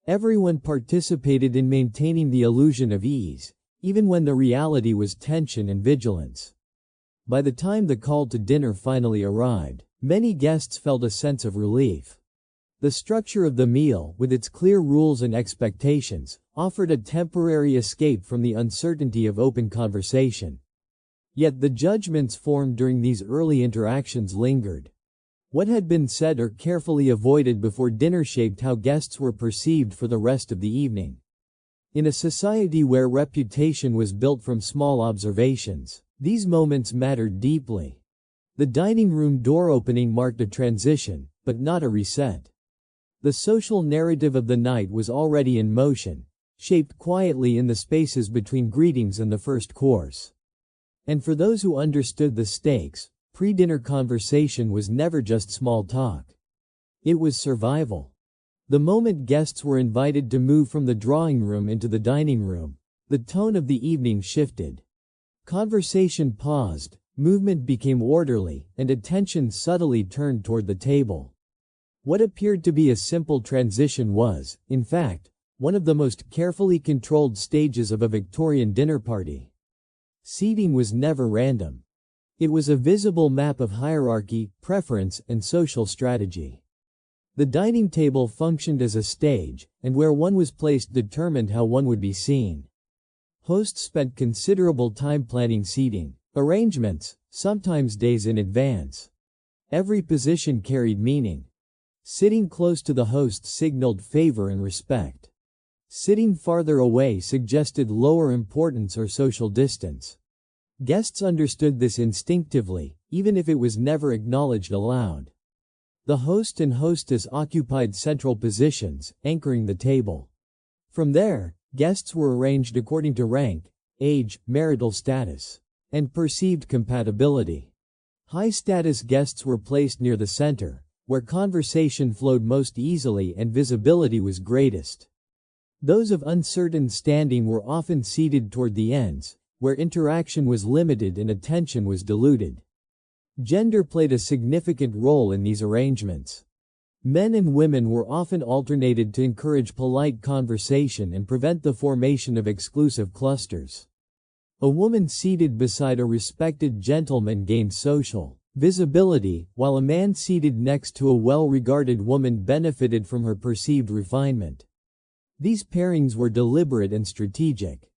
Everyone participated in maintaining the illusion of ease, even when the reality was tension and vigilance. By the time the call to dinner finally arrived, many guests felt a sense of relief. The structure of the meal, with its clear rules and expectations, offered a temporary escape from the uncertainty of open conversation. Yet the judgments formed during these early interactions lingered. What had been said or carefully avoided before dinner shaped how guests were perceived for the rest of the evening. In a society where reputation was built from small observations, these moments mattered deeply. The dining room door opening marked a transition, but not a reset. The social narrative of the night was already in motion, shaped quietly in the spaces between greetings and the first course. And for those who understood the stakes, pre-dinner conversation was never just small talk. It was survival. The moment guests were invited to move from the drawing room into the dining room, the tone of the evening shifted. Conversation paused, movement became orderly, and attention subtly turned toward the table. What appeared to be a simple transition was, in fact, one of the most carefully controlled stages of a Victorian dinner party. Seating was never random. It was a visible map of hierarchy, preference, and social strategy. The dining table functioned as a stage, and where one was placed determined how one would be seen. Hosts spent considerable time planning seating arrangements, sometimes days in advance. Every position carried meaning. Sitting close to the host signaled favor and respect. Sitting farther away suggested lower importance or social distance. Guests understood this instinctively, even if it was never acknowledged aloud. The host and hostess occupied central positions, anchoring the table. From there, guests were arranged according to rank, age, marital status, and perceived compatibility. High-status guests were placed near the center, where conversation flowed most easily and visibility was greatest. Those of uncertain standing were often seated toward the ends, where interaction was limited and attention was diluted. Gender played a significant role in these arrangements. Men and women were often alternated to encourage polite conversation and prevent the formation of exclusive clusters. A woman seated beside a respected gentleman gained social visibility, while a man seated next to a well-regarded woman benefited from her perceived refinement. These pairings were deliberate and strategic.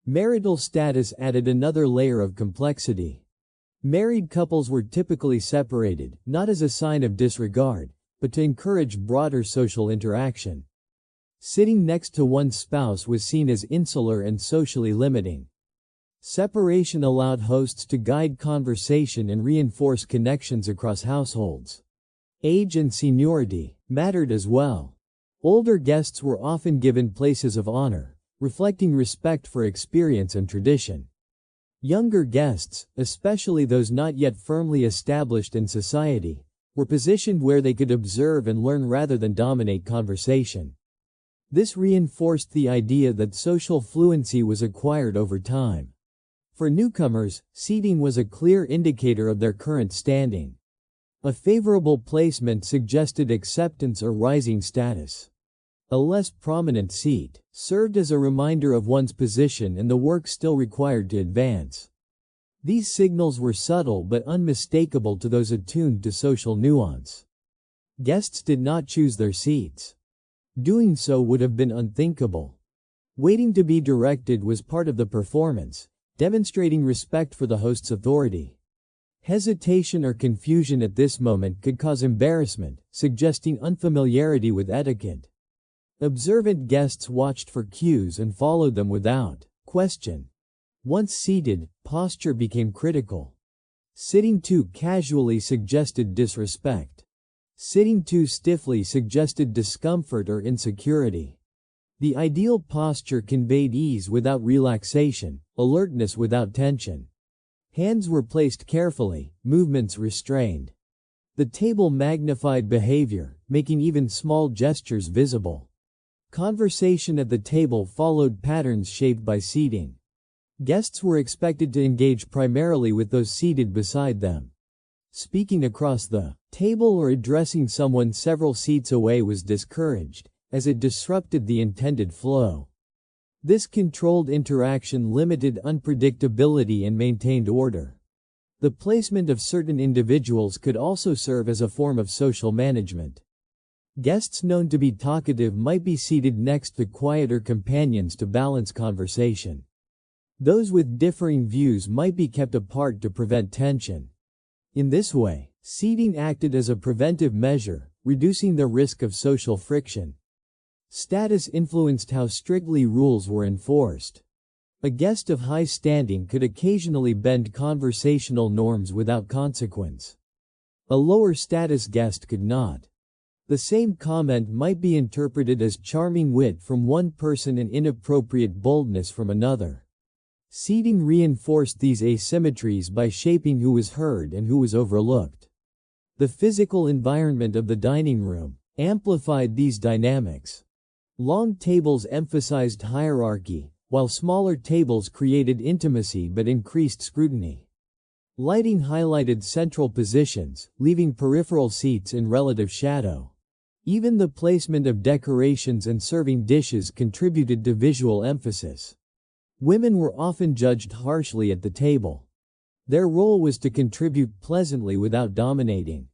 Marital status added another layer of complexity. Married couples were typically separated, not as a sign of disregard, but to encourage broader social interaction. Sitting next to one's spouse was seen as insular and socially limiting. Separation allowed hosts to guide conversation and reinforce connections across households. Age and seniority mattered as well. Older guests were often given places of honor, reflecting respect for experience and tradition. Younger guests, especially those not yet firmly established in society, were positioned where they could observe and learn rather than dominate conversation. This reinforced the idea that social fluency was acquired over time. For newcomers, seating was a clear indicator of their current standing. A favorable placement suggested acceptance or rising status. A less prominent seat served as a reminder of one's position and the work still required to advance. These signals were subtle but unmistakable to those attuned to social nuance. Guests did not choose their seats. Doing so would have been unthinkable. Waiting to be directed was part of the performance, demonstrating respect for the host's authority. Hesitation or confusion at this moment could cause embarrassment, suggesting unfamiliarity with etiquette. Observant guests watched for cues and followed them without question. Once seated, posture became critical. Sitting too casually suggested disrespect. Sitting too stiffly suggested discomfort or insecurity. The ideal posture conveyed ease without relaxation, alertness without tension. Hands were placed carefully, movements restrained. The table magnified behavior, making even small gestures visible. Conversation at the table followed patterns shaped by seating. Guests were expected to engage primarily with those seated beside them. Speaking across the table or addressing someone several seats away was discouraged, as it disrupted the intended flow. This controlled interaction limited unpredictability and maintained order. The placement of certain individuals could also serve as a form of social management. Guests known to be talkative might be seated next to quieter companions to balance conversation. Those with differing views might be kept apart to prevent tension. In this way, seating acted as a preventive measure, reducing the risk of social friction. Status influenced how strictly rules were enforced. A guest of high standing could occasionally bend conversational norms without consequence. A lower status guest could not. The same comment might be interpreted as charming wit from one person and inappropriate boldness from another. Seating reinforced these asymmetries by shaping who was heard and who was overlooked. The physical environment of the dining room, amplified these dynamics. Long tables emphasized hierarchy, while smaller tables created intimacy but increased scrutiny. Lighting highlighted central positions, leaving peripheral seats in relative shadow. Even the placement of decorations and serving dishes contributed to visual emphasis. Women were often judged harshly at the table. Their role was to contribute pleasantly without dominating.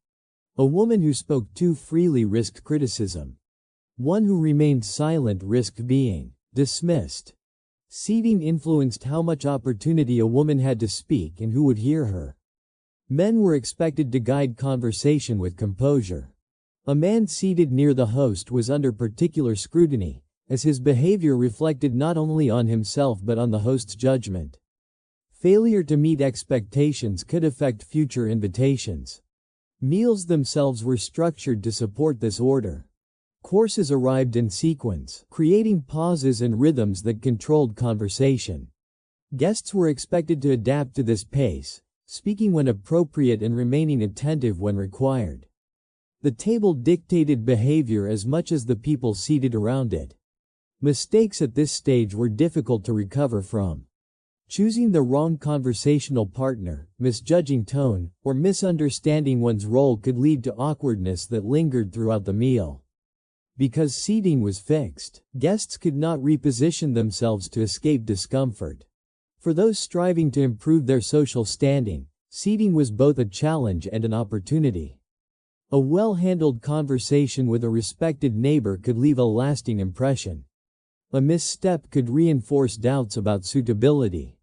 A woman who spoke too freely risked criticism. One who remained silent risked being dismissed. Seating influenced how much opportunity a woman had to speak and who would hear her. Men were expected to guide conversation with composure. A man seated near the host was under particular scrutiny, as his behavior reflected not only on himself but on the host's judgment. Failure to meet expectations could affect future invitations. Meals themselves were structured to support this order. Courses arrived in sequence, creating pauses and rhythms that controlled conversation. Guests were expected to adapt to this pace, speaking when appropriate and remaining attentive when required. The table dictated behavior as much as the people seated around it. Mistakes at this stage were difficult to recover from. Choosing the wrong conversational partner, misjudging tone, or misunderstanding one's role could lead to awkwardness that lingered throughout the meal. Because seating was fixed, guests could not reposition themselves to escape discomfort. For those striving to improve their social standing, seating was both a challenge and an opportunity. A well-handled conversation with a respected neighbor could leave a lasting impression. A misstep could reinforce doubts about suitability.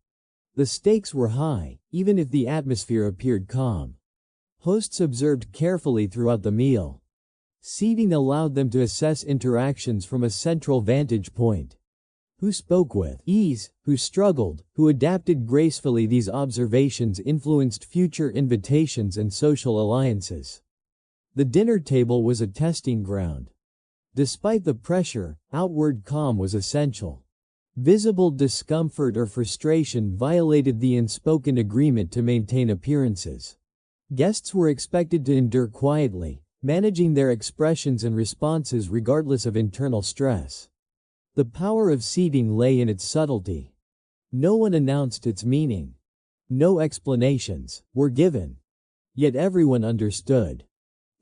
The stakes were high, even if the atmosphere appeared calm. Hosts observed carefully throughout the meal. Seating allowed them to assess interactions from a central vantage point. Who spoke with ease, who struggled, who adapted gracefully. These observations influenced future invitations and social alliances. The dinner table was a testing ground. Despite the pressure, outward calm was essential. Visible discomfort or frustration violated the unspoken agreement to maintain appearances. Guests were expected to endure quietly, managing their expressions and responses regardless of internal stress. The power of seating lay in its subtlety. No one announced its meaning. No explanations were given. Yet everyone understood.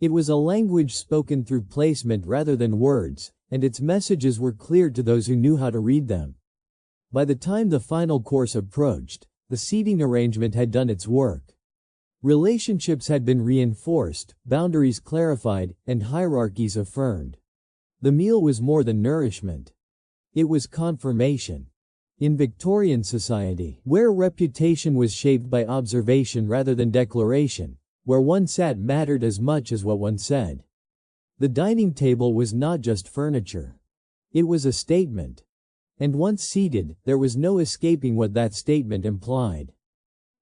It was a language spoken through placement rather than words, and its messages were clear to those who knew how to read them. By the time the final course approached, the seating arrangement had done its work. Relationships had been reinforced, boundaries clarified, and hierarchies affirmed. The meal was more than nourishment. It was confirmation. In Victorian society, where reputation was shaped by observation rather than declaration, where one sat mattered as much as what one said. The dining table was not just furniture. It was a statement. And once seated, there was no escaping what that statement implied.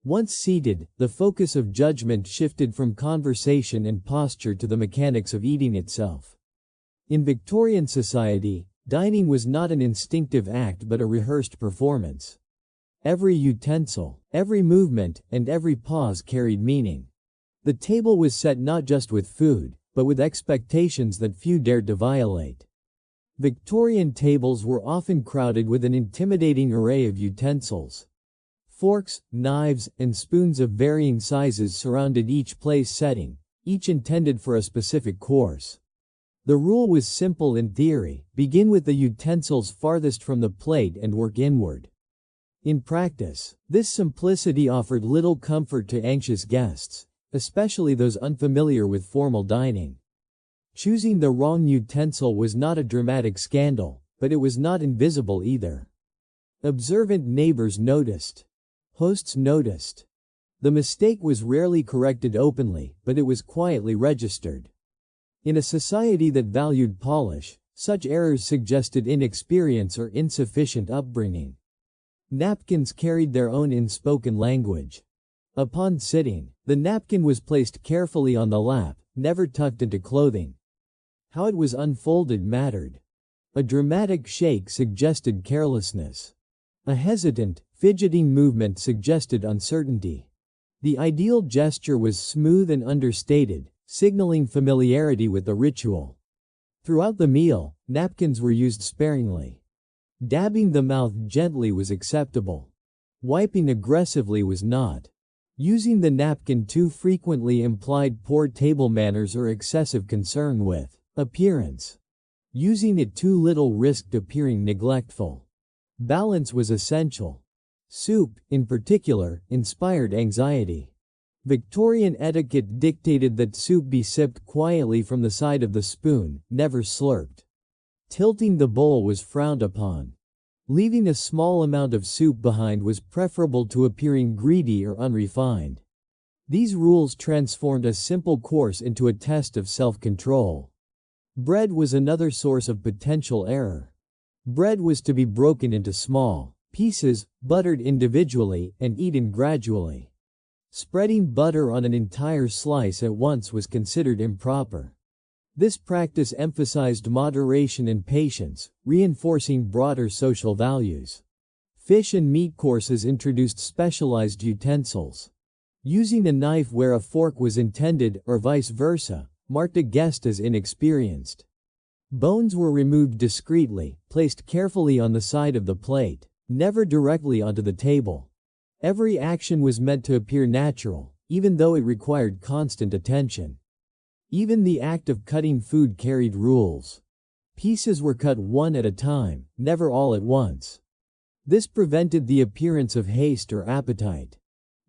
Once seated, the focus of judgment shifted from conversation and posture to the mechanics of eating itself. In Victorian society, dining was not an instinctive act but a rehearsed performance. Every utensil, every movement, and every pause carried meaning. The table was set not just with food, but with expectations that few dared to violate. Victorian tables were often crowded with an intimidating array of utensils. Forks, knives, and spoons of varying sizes surrounded each place setting, each intended for a specific course. The rule was simple in theory: begin with the utensils farthest from the plate and work inward. In practice, this simplicity offered little comfort to anxious guests, especially those unfamiliar with formal dining. Choosing the wrong utensil was not a dramatic scandal, but it was not invisible either. Observant neighbors noticed. Hosts noticed. The mistake was rarely corrected openly, but it was quietly registered. In a society that valued polish, such errors suggested inexperience or insufficient upbringing. Napkins carried their own unspoken language. Upon sitting, the napkin was placed carefully on the lap, never tucked into clothing. How it was unfolded mattered. A dramatic shake suggested carelessness. A hesitant, fidgeting movement suggested uncertainty. The ideal gesture was smooth and understated, signaling familiarity with the ritual. Throughout the meal, napkins were used sparingly. Dabbing the mouth gently was acceptable. Wiping aggressively was not. Using the napkin too frequently implied poor table manners or excessive concern with appearance. Using it too little risked appearing neglectful. Balance was essential. Soup, in particular, inspired anxiety. Victorian etiquette dictated that soup be sipped quietly from the side of the spoon, never slurped. Tilting the bowl was frowned upon. Leaving a small amount of soup behind was preferable to appearing greedy or unrefined. These rules transformed a simple course into a test of self-control. Bread was another source of potential error. Bread was to be broken into small pieces, buttered individually, and eaten gradually. Spreading butter on an entire slice at once was considered improper. This practice emphasized moderation and patience, reinforcing broader social values. Fish and meat courses introduced specialized utensils. Using a knife where a fork was intended, or vice versa, marked a guest as inexperienced. Bones were removed discreetly, placed carefully on the side of the plate, never directly onto the table. Every action was meant to appear natural, even though it required constant attention. Even the act of cutting food carried rules. Pieces were cut one at a time, never all at once. This prevented the appearance of haste or appetite.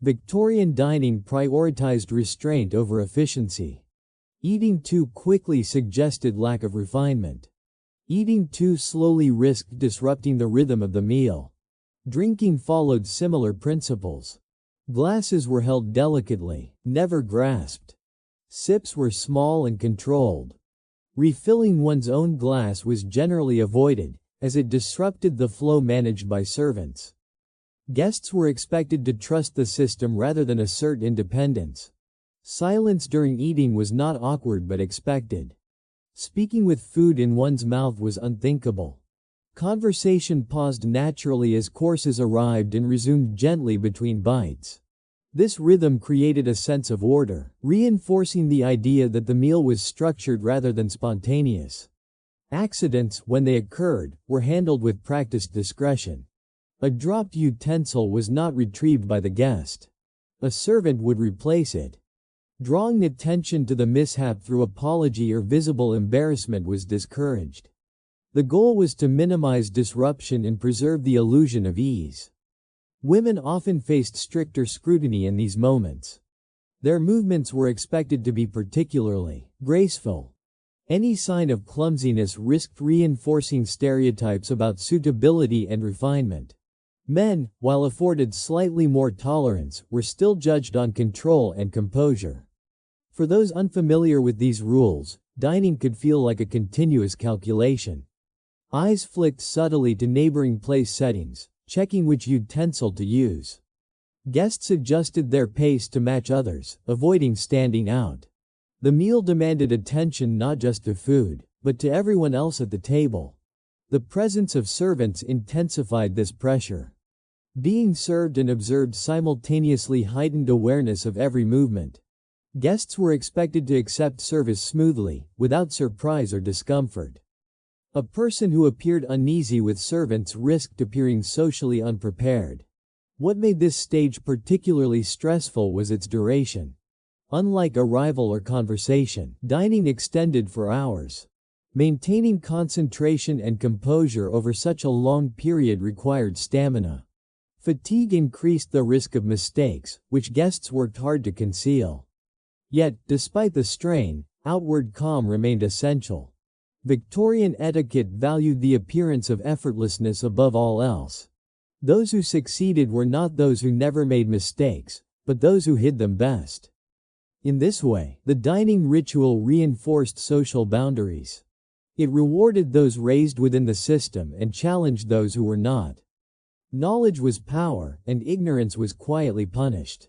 Victorian dining prioritized restraint over efficiency. Eating too quickly suggested lack of refinement. Eating too slowly risked disrupting the rhythm of the meal. Drinking followed similar principles. Glasses were held delicately, never grasped. Sips were small and controlled. Refilling one's own glass was generally avoided, as it disrupted the flow managed by servants. Guests were expected to trust the system rather than assert independence. Silence during eating was not awkward but expected. Speaking with food in one's mouth was unthinkable. Conversation paused naturally as courses arrived and resumed gently between bites. This rhythm created a sense of order, reinforcing the idea that the meal was structured rather than spontaneous. Accidents, when they occurred, were handled with practiced discretion. A dropped utensil was not retrieved by the guest. A servant would replace it. Drawing attention to the mishap through apology or visible embarrassment was discouraged. The goal was to minimize disruption and preserve the illusion of ease. Women often faced stricter scrutiny in these moments. Their movements were expected to be particularly graceful. Any sign of clumsiness risked reinforcing stereotypes about suitability and refinement. Men, while afforded slightly more tolerance, were still judged on control and composure. For those unfamiliar with these rules, dining could feel like a continuous calculation. Eyes flicked subtly to neighboring place settings, checking which utensil to use. Guests adjusted their pace to match others, avoiding standing out. The meal demanded attention not just to food, but to everyone else at the table. The presence of servants intensified this pressure. Being served and observed simultaneously heightened awareness of every movement. Guests were expected to accept service smoothly, without surprise or discomfort. A person who appeared uneasy with servants risked appearing socially unprepared. What made this stage particularly stressful was its duration. Unlike arrival or conversation, dining extended for hours. Maintaining concentration and composure over such a long period required stamina. Fatigue increased the risk of mistakes, which guests worked hard to conceal. Yet, despite the strain, outward calm remained essential. Victorian etiquette valued the appearance of effortlessness above all else. Those who succeeded were not those who never made mistakes, but those who hid them best. In this way, the dining ritual reinforced social boundaries. It rewarded those raised within the system and challenged those who were not. Knowledge was power, and ignorance was quietly punished.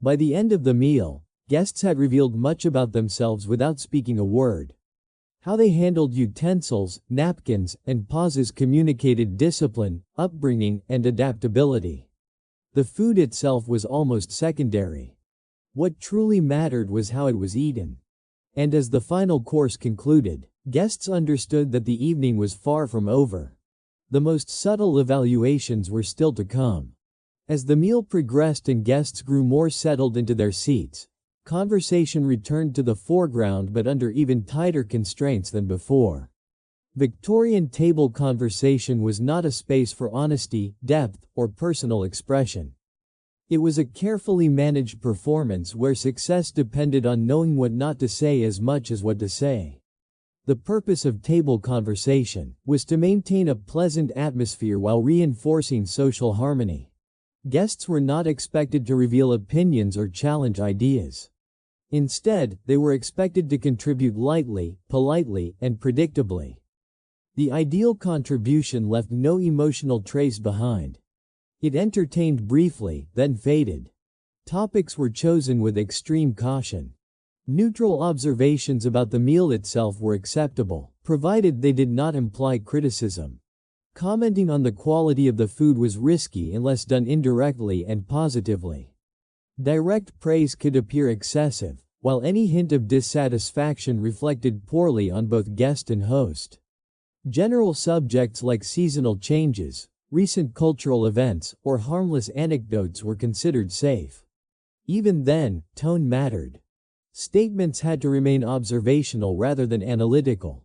By the end of the meal, guests had revealed much about themselves without speaking a word. How they handled utensils, napkins, and pauses communicated discipline, upbringing, and adaptability. The food itself was almost secondary. What truly mattered was how it was eaten. And as the final course concluded, Guests understood that the evening was far from over. The most subtle evaluations were still to come. As the meal progressed and guests grew more settled into their seats, conversation returned to the foreground but under even tighter constraints than before. Victorian table conversation was not a space for honesty, depth, or personal expression. It was a carefully managed performance where success depended on knowing what not to say as much as what to say. The purpose of table conversation was to maintain a pleasant atmosphere while reinforcing social harmony. Guests were not expected to reveal opinions or challenge ideas. Instead, they were expected to contribute lightly, politely, and predictably. The ideal contribution left no emotional trace behind. It entertained briefly, then faded. Topics were chosen with extreme caution. Neutral observations about the meal itself were acceptable, provided they did not imply criticism. Commenting on the quality of the food was risky unless done indirectly and positively. Direct praise could appear excessive, while any hint of dissatisfaction reflected poorly on both guest and host. General subjects like seasonal changes, recent cultural events, or harmless anecdotes were considered safe. Even then, tone mattered. Statements had to remain observational rather than analytical.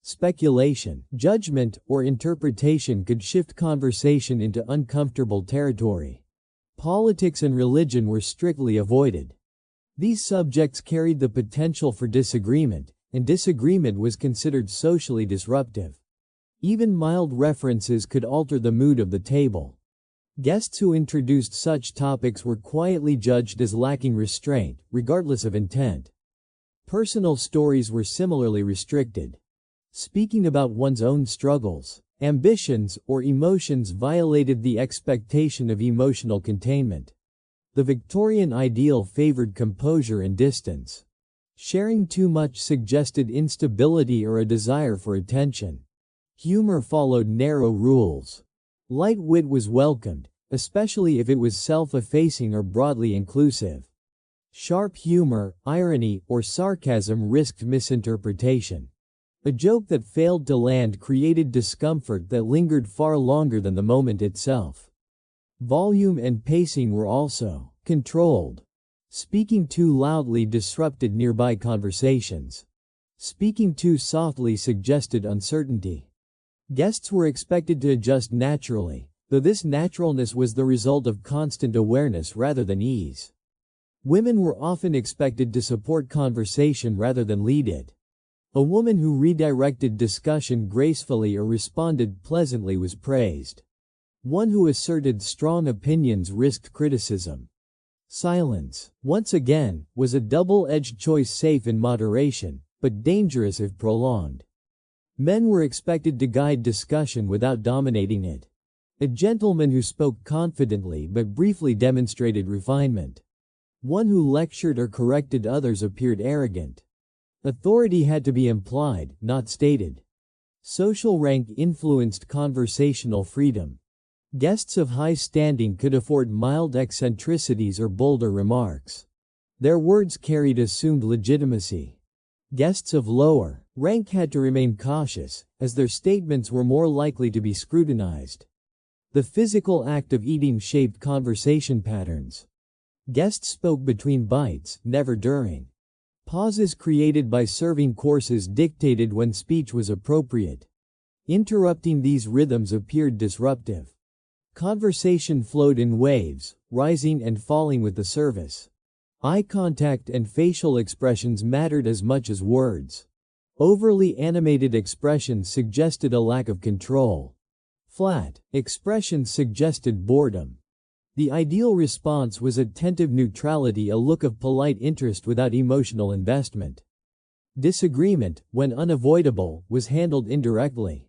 Speculation, judgment, or interpretation could shift conversation into uncomfortable territory. Politics and religion were strictly avoided. These subjects carried the potential for disagreement, and disagreement was considered socially disruptive. Even mild references could alter the mood of the table. Guests who introduced such topics were quietly judged as lacking restraint, regardless of intent. Personal stories were similarly restricted. Speaking about one's own struggles, ambitions, or emotions violated the expectation of emotional containment. The Victorian ideal favored composure and distance. Sharing too much suggested instability or a desire for attention. Humor followed narrow rules. Light wit was welcomed, especially if it was self-effacing or broadly inclusive. Sharp humor, irony, or sarcasm risked misinterpretation. A joke that failed to land created discomfort that lingered far longer than the moment itself. Volume and pacing were also controlled. Speaking too loudly disrupted nearby conversations. Speaking too softly suggested uncertainty. Guests were expected to adjust naturally, though this naturalness was the result of constant awareness rather than ease. Women were often expected to support conversation rather than lead it. A woman who redirected discussion gracefully or responded pleasantly was praised. One who asserted strong opinions risked criticism. Silence, once again, was a double-edged choice, safe in moderation, but dangerous if prolonged. Men were expected to guide discussion without dominating it. A gentleman who spoke confidently but briefly demonstrated refinement. One who lectured or corrected others appeared arrogant. Authority had to be implied, not stated. Social rank influenced conversational freedom. Guests of high standing could afford mild eccentricities or bolder remarks. Their words carried assumed legitimacy. Guests of lower rank had to remain cautious, as their statements were more likely to be scrutinized. The physical act of eating shaped conversation patterns. Guests spoke between bites, never during. Pauses created by serving courses dictated when speech was appropriate. Interrupting these rhythms appeared disruptive. Conversation flowed in waves, rising and falling with the service. Eye contact and facial expressions mattered as much as words. Overly animated expressions suggested a lack of control. Flat expressions suggested boredom. The ideal response was attentive neutrality, a look of polite interest without emotional investment. Disagreement, when unavoidable, was handled indirectly.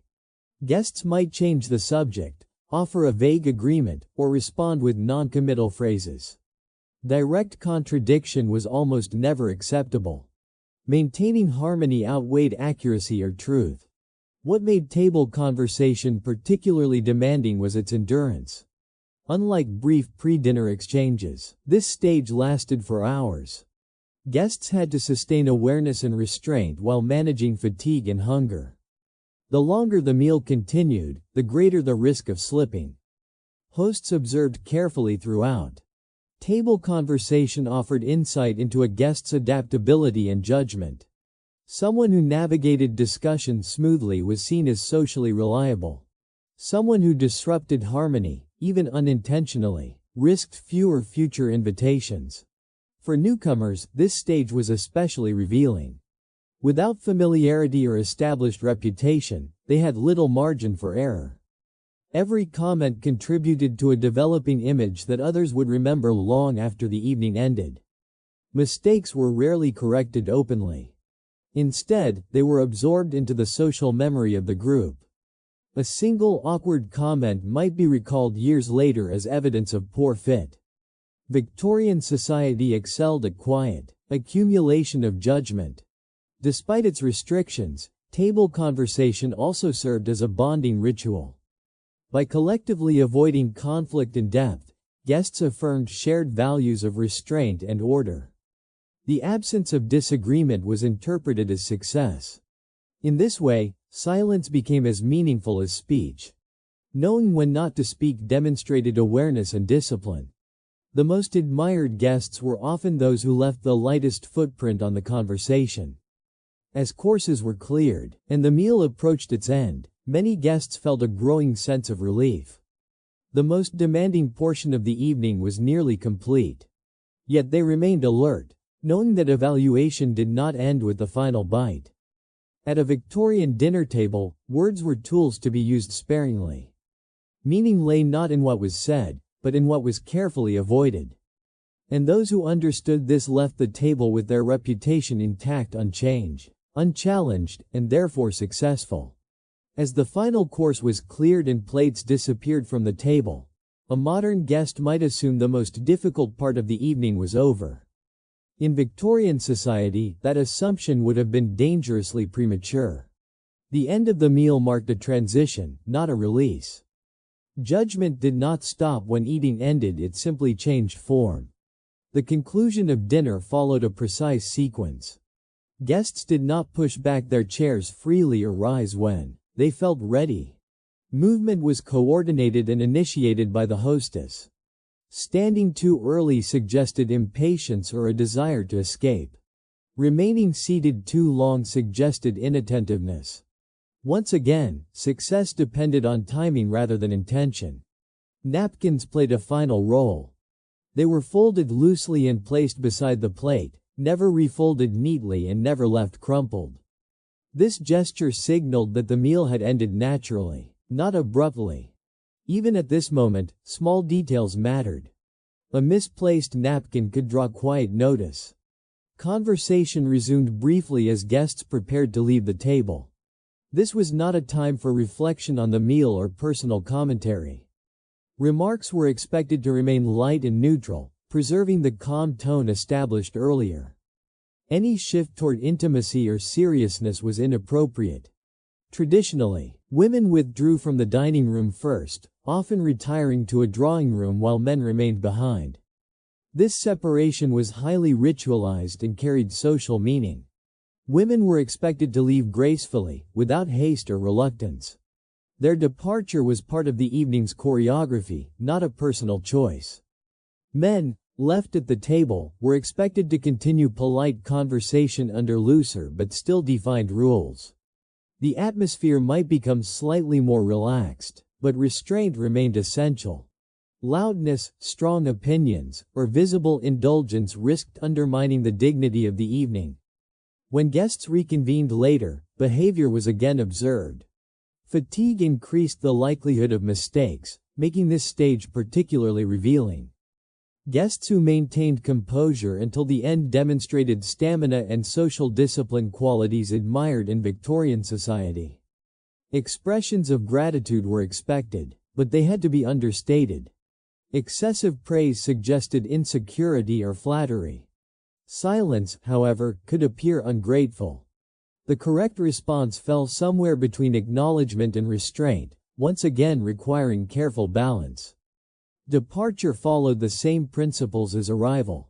Guests might change the subject, offer a vague agreement, or respond with non-committal phrases. Direct contradiction was almost never acceptable. Maintaining harmony outweighed accuracy or truth. What made table conversation particularly demanding was its endurance. Unlike brief pre-dinner exchanges, this stage lasted for hours. Guests had to sustain awareness and restraint while managing fatigue and hunger. The longer the meal continued, the greater the risk of slipping. Hosts observed carefully throughout. Table conversation offered insight into a guest's adaptability and judgment. Someone who navigated discussion smoothly was seen as socially reliable. Someone who disrupted harmony, even unintentionally, risked fewer future invitations. For newcomers, this stage was especially revealing. Without familiarity or established reputation, they had little margin for error. Every comment contributed to a developing image that others would remember long after the evening ended. Mistakes were rarely corrected openly. Instead, they were absorbed into the social memory of the group. A single awkward comment might be recalled years later as evidence of poor fit. Victorian society excelled at quiet accumulation of judgment. Despite its restrictions, table conversation also served as a bonding ritual. By collectively avoiding conflict in depth, guests affirmed shared values of restraint and order. The absence of disagreement was interpreted as success. In this way, silence became as meaningful as speech. Knowing when not to speak demonstrated awareness and discipline. The most admired guests were often those who left the lightest footprint on the conversation. As courses were cleared, and the meal approached its end, many guests felt a growing sense of relief. The most demanding portion of the evening was nearly complete. Yet they remained alert, knowing that evaluation did not end with the final bite. At a Victorian dinner table, words were tools to be used sparingly. Meaning lay not in what was said, but in what was carefully avoided. And those who understood this left the table with their reputation intact, unchallenged, and therefore successful. As the final course was cleared and plates disappeared from the table, a modern guest might assume the most difficult part of the evening was over. In Victorian society, that assumption would have been dangerously premature. The end of the meal marked a transition, not a release. Judgment did not stop when eating ended, it simply changed form. The conclusion of dinner followed a precise sequence. Guests did not push back their chairs freely or rise when they felt ready. Movement was coordinated and initiated by the hostess. Standing too early suggested impatience or a desire to escape. Remaining seated too long suggested inattentiveness. Once again, success depended on timing rather than intention. Napkins played a final role. They were folded loosely and placed beside the plate, never refolded neatly and never left crumpled. This gesture signaled that the meal had ended naturally, not abruptly. Even at this moment, small details mattered. A misplaced napkin could draw quiet notice. Conversation resumed briefly as guests prepared to leave the table. This was not a time for reflection on the meal or personal commentary. Remarks were expected to remain light and neutral, preserving the calm tone established earlier. Any shift toward intimacy or seriousness was inappropriate. Traditionally, women withdrew from the dining room first, often retiring to a drawing room while men remained behind. This separation was highly ritualized and carried social meaning. Women were expected to leave gracefully, without haste or reluctance. Their departure was part of the evening's choreography, not a personal choice. Men, left at the table, were expected to continue polite conversation under looser but still defined rules. The atmosphere might become slightly more relaxed, but restraint remained essential. Loudness, strong opinions, or visible indulgence risked undermining the dignity of the evening. When guests reconvened later, behavior was again observed. Fatigue increased the likelihood of mistakes, making this stage particularly revealing. Guests who maintained composure until the end demonstrated stamina and social discipline, qualities admired in Victorian society. Expressions of gratitude were expected, but they had to be understated. Excessive praise suggested insecurity or flattery. Silence, however, could appear ungrateful. The correct response fell somewhere between acknowledgement and restraint, once again requiring careful balance. Departure followed the same principles as arrival.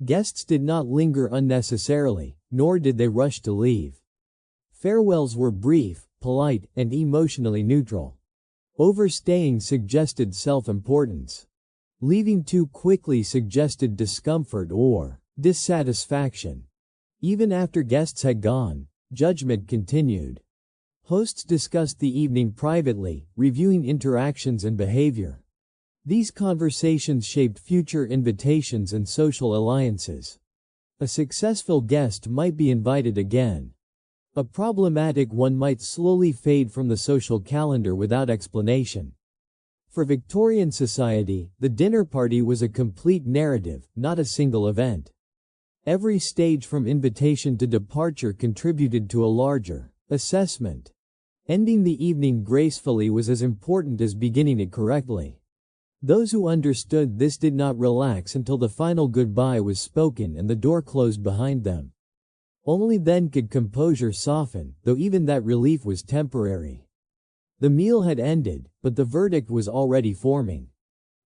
Guests did not linger unnecessarily, nor did they rush to leave. Farewells were brief, polite, and emotionally neutral. Overstaying suggested self-importance. Leaving too quickly suggested discomfort or dissatisfaction. Even after guests had gone, judgment continued. Hosts discussed the evening privately, reviewing interactions and behavior. These conversations shaped future invitations and social alliances. A successful guest might be invited again. A problematic one might slowly fade from the social calendar without explanation. For Victorian society, the dinner party was a complete narrative, not a single event. Every stage from invitation to departure contributed to a larger assessment. Ending the evening gracefully was as important as beginning it correctly. Those who understood this did not relax until the final goodbye was spoken and the door closed behind them. Only then could composure soften, though even that relief was temporary. The meal had ended, but the verdict was already forming.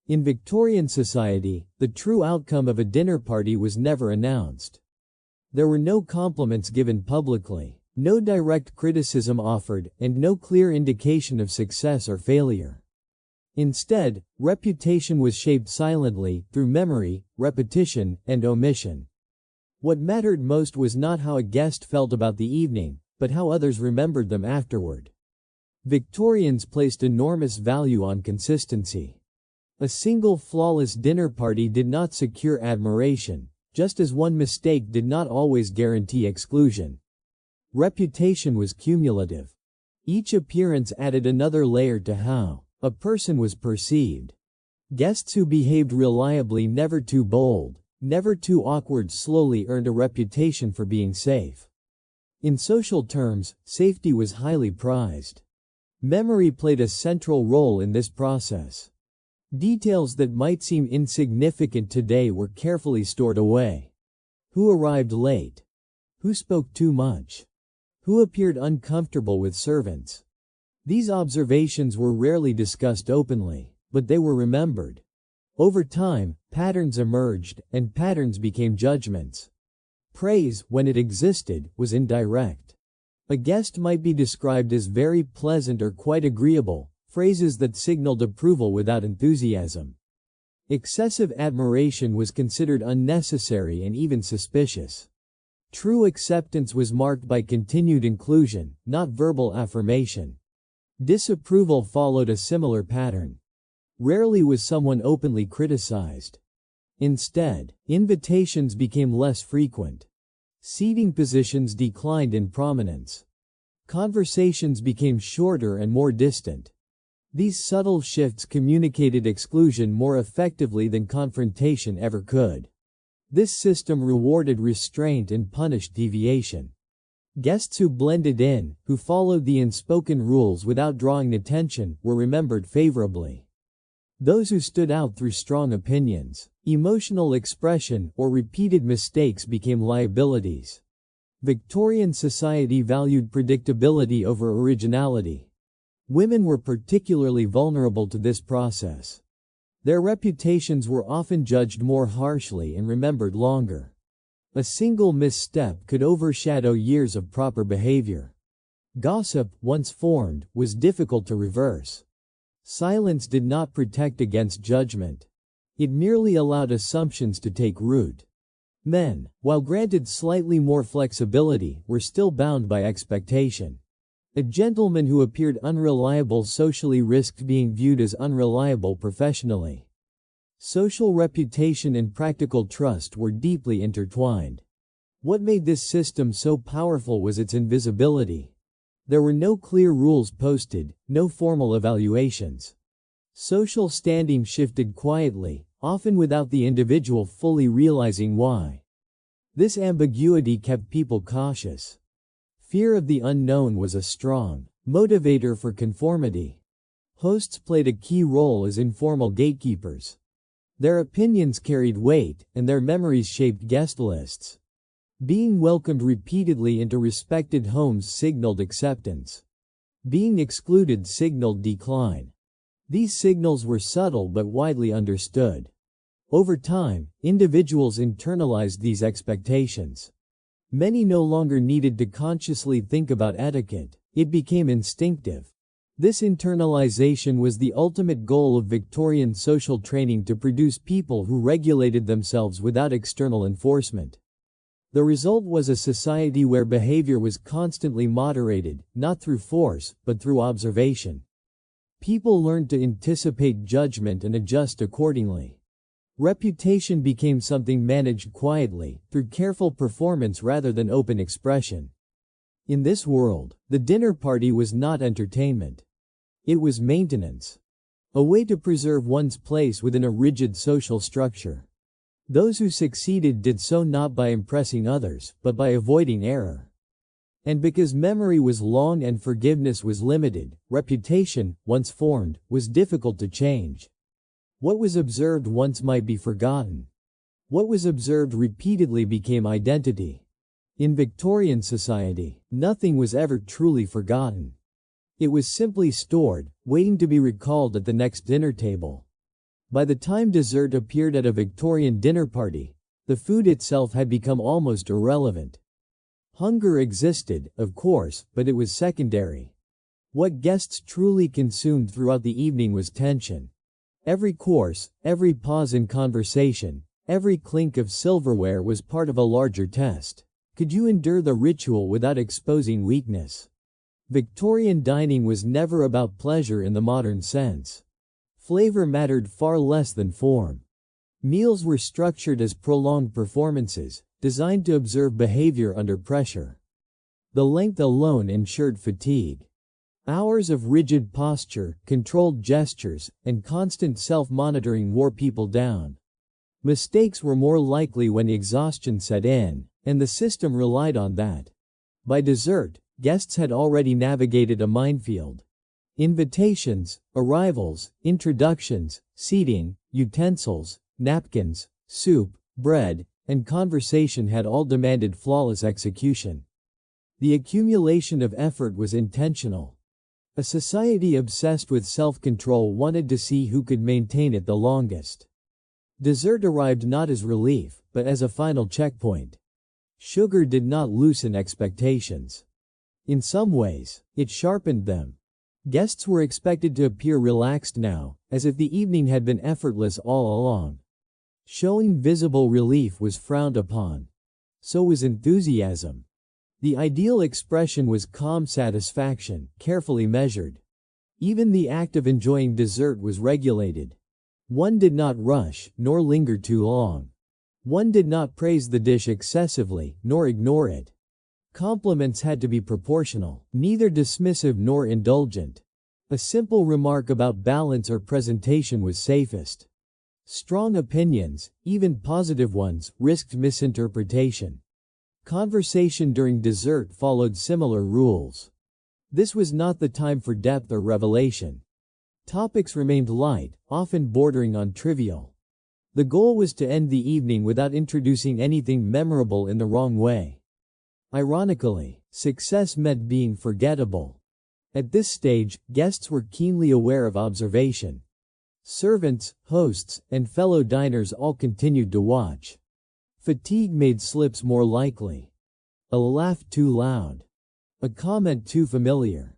In Victorian society, the true outcome of a dinner party was never announced. There were no compliments given publicly, no direct criticism offered, and no clear indication of success or failure. Instead, reputation was shaped silently, through memory, repetition, and omission. What mattered most was not how a guest felt about the evening, but how others remembered them afterward. Victorians placed enormous value on consistency. A single flawless dinner party did not secure admiration, just as one mistake did not always guarantee exclusion. Reputation was cumulative. Each appearance added another layer to how a person was perceived. Guests who behaved reliably, never too bold, never too awkward, slowly earned a reputation for being safe. In social terms, safety was highly prized. Memory played a central role in this process. Details that might seem insignificant today were carefully stored away. Who arrived late? Who spoke too much? Who appeared uncomfortable with servants? These observations were rarely discussed openly, but they were remembered. Over time, patterns emerged, and patterns became judgments. Praise, when it existed, was indirect. A guest might be described as very pleasant or quite agreeable, phrases that signaled approval without enthusiasm. Excessive admiration was considered unnecessary and even suspicious. True acceptance was marked by continued inclusion, not verbal affirmation. Disapproval followed a similar pattern. Rarely was someone openly criticized. Instead, invitations became less frequent. Seating positions declined in prominence. Conversations became shorter and more distant. These subtle shifts communicated exclusion more effectively than confrontation ever could. This system rewarded restraint and punished deviation. Guests who blended in, who followed the unspoken rules without drawing attention, were remembered favorably. Those who stood out through strong opinions, emotional expression, or repeated mistakes became liabilities. Victorian society valued predictability over originality. Women were particularly vulnerable to this process. Their reputations were often judged more harshly and remembered longer. A single misstep could overshadow years of proper behavior. Gossip, once formed, was difficult to reverse. Silence did not protect against judgment. It merely allowed assumptions to take root. Men, while granted slightly more flexibility, were still bound by expectation. A gentleman who appeared unreliable socially risked being viewed as unreliable professionally. Social reputation and practical trust were deeply intertwined. What made this system so powerful was its invisibility. There were no clear rules posted, no formal evaluations. Social standing shifted quietly, often without the individual fully realizing why. This ambiguity kept people cautious. Fear of the unknown was a strong motivator for conformity. Hosts played a key role as informal gatekeepers. Their opinions carried weight, and their memories shaped guest lists. Being welcomed repeatedly into respected homes signaled acceptance. Being excluded signaled decline. These signals were subtle but widely understood. Over time, individuals internalized these expectations. Many no longer needed to consciously think about etiquette, it became instinctive. This internalization was the ultimate goal of Victorian social training, to produce people who regulated themselves without external enforcement. The result was a society where behavior was constantly moderated, not through force, but through observation. People learned to anticipate judgment and adjust accordingly. Reputation became something managed quietly, through careful performance rather than open expression. In this world, the dinner party was not entertainment. It was maintenance. A way to preserve one's place within a rigid social structure. Those who succeeded did so not by impressing others, but by avoiding error. And because memory was long and forgiveness was limited, reputation, once formed, was difficult to change. What was observed once might be forgotten. What was observed repeatedly became identity. In Victorian society, nothing was ever truly forgotten. It was simply stored, waiting to be recalled at the next dinner table. By the time dessert appeared at a Victorian dinner party, the food itself had become almost irrelevant. Hunger existed, of course, but it was secondary. What guests truly consumed throughout the evening was tension. Every course, every pause in conversation, every clink of silverware was part of a larger test. Could you endure the ritual without exposing weakness? Victorian dining was never about pleasure in the modern sense. Flavor mattered far less than form. Meals were structured as prolonged performances, designed to observe behavior under pressure. The length alone ensured fatigue. Hours of rigid posture, controlled gestures, and constant self-monitoring wore people down. Mistakes were more likely when exhaustion set in, and the system relied on that. By dessert, guests had already navigated a minefield. Invitations, arrivals, introductions, seating, utensils, napkins, soup, bread, and conversation had all demanded flawless execution. The accumulation of effort was intentional. A society obsessed with self-control wanted to see who could maintain it the longest. Dessert arrived not as relief, but as a final checkpoint. Sugar did not loosen expectations. In some ways, it sharpened them. Guests were expected to appear relaxed now, as if the evening had been effortless all along. Showing visible relief was frowned upon. So was enthusiasm. The ideal expression was calm satisfaction, carefully measured. Even the act of enjoying dessert was regulated. One did not rush, nor linger too long. One did not praise the dish excessively, nor ignore it. Compliments had to be proportional, neither dismissive nor indulgent. A simple remark about balance or presentation was safest. Strong opinions, even positive ones, risked misinterpretation. Conversation during dessert followed similar rules. This was not the time for depth or revelation. Topics remained light, often bordering on trivial. The goal was to end the evening without introducing anything memorable in the wrong way. Ironically, success meant being forgettable. At this stage, guests were keenly aware of observation. Servants, hosts, and fellow diners all continued to watch. Fatigue made slips more likely. A laugh too loud. A comment too familiar.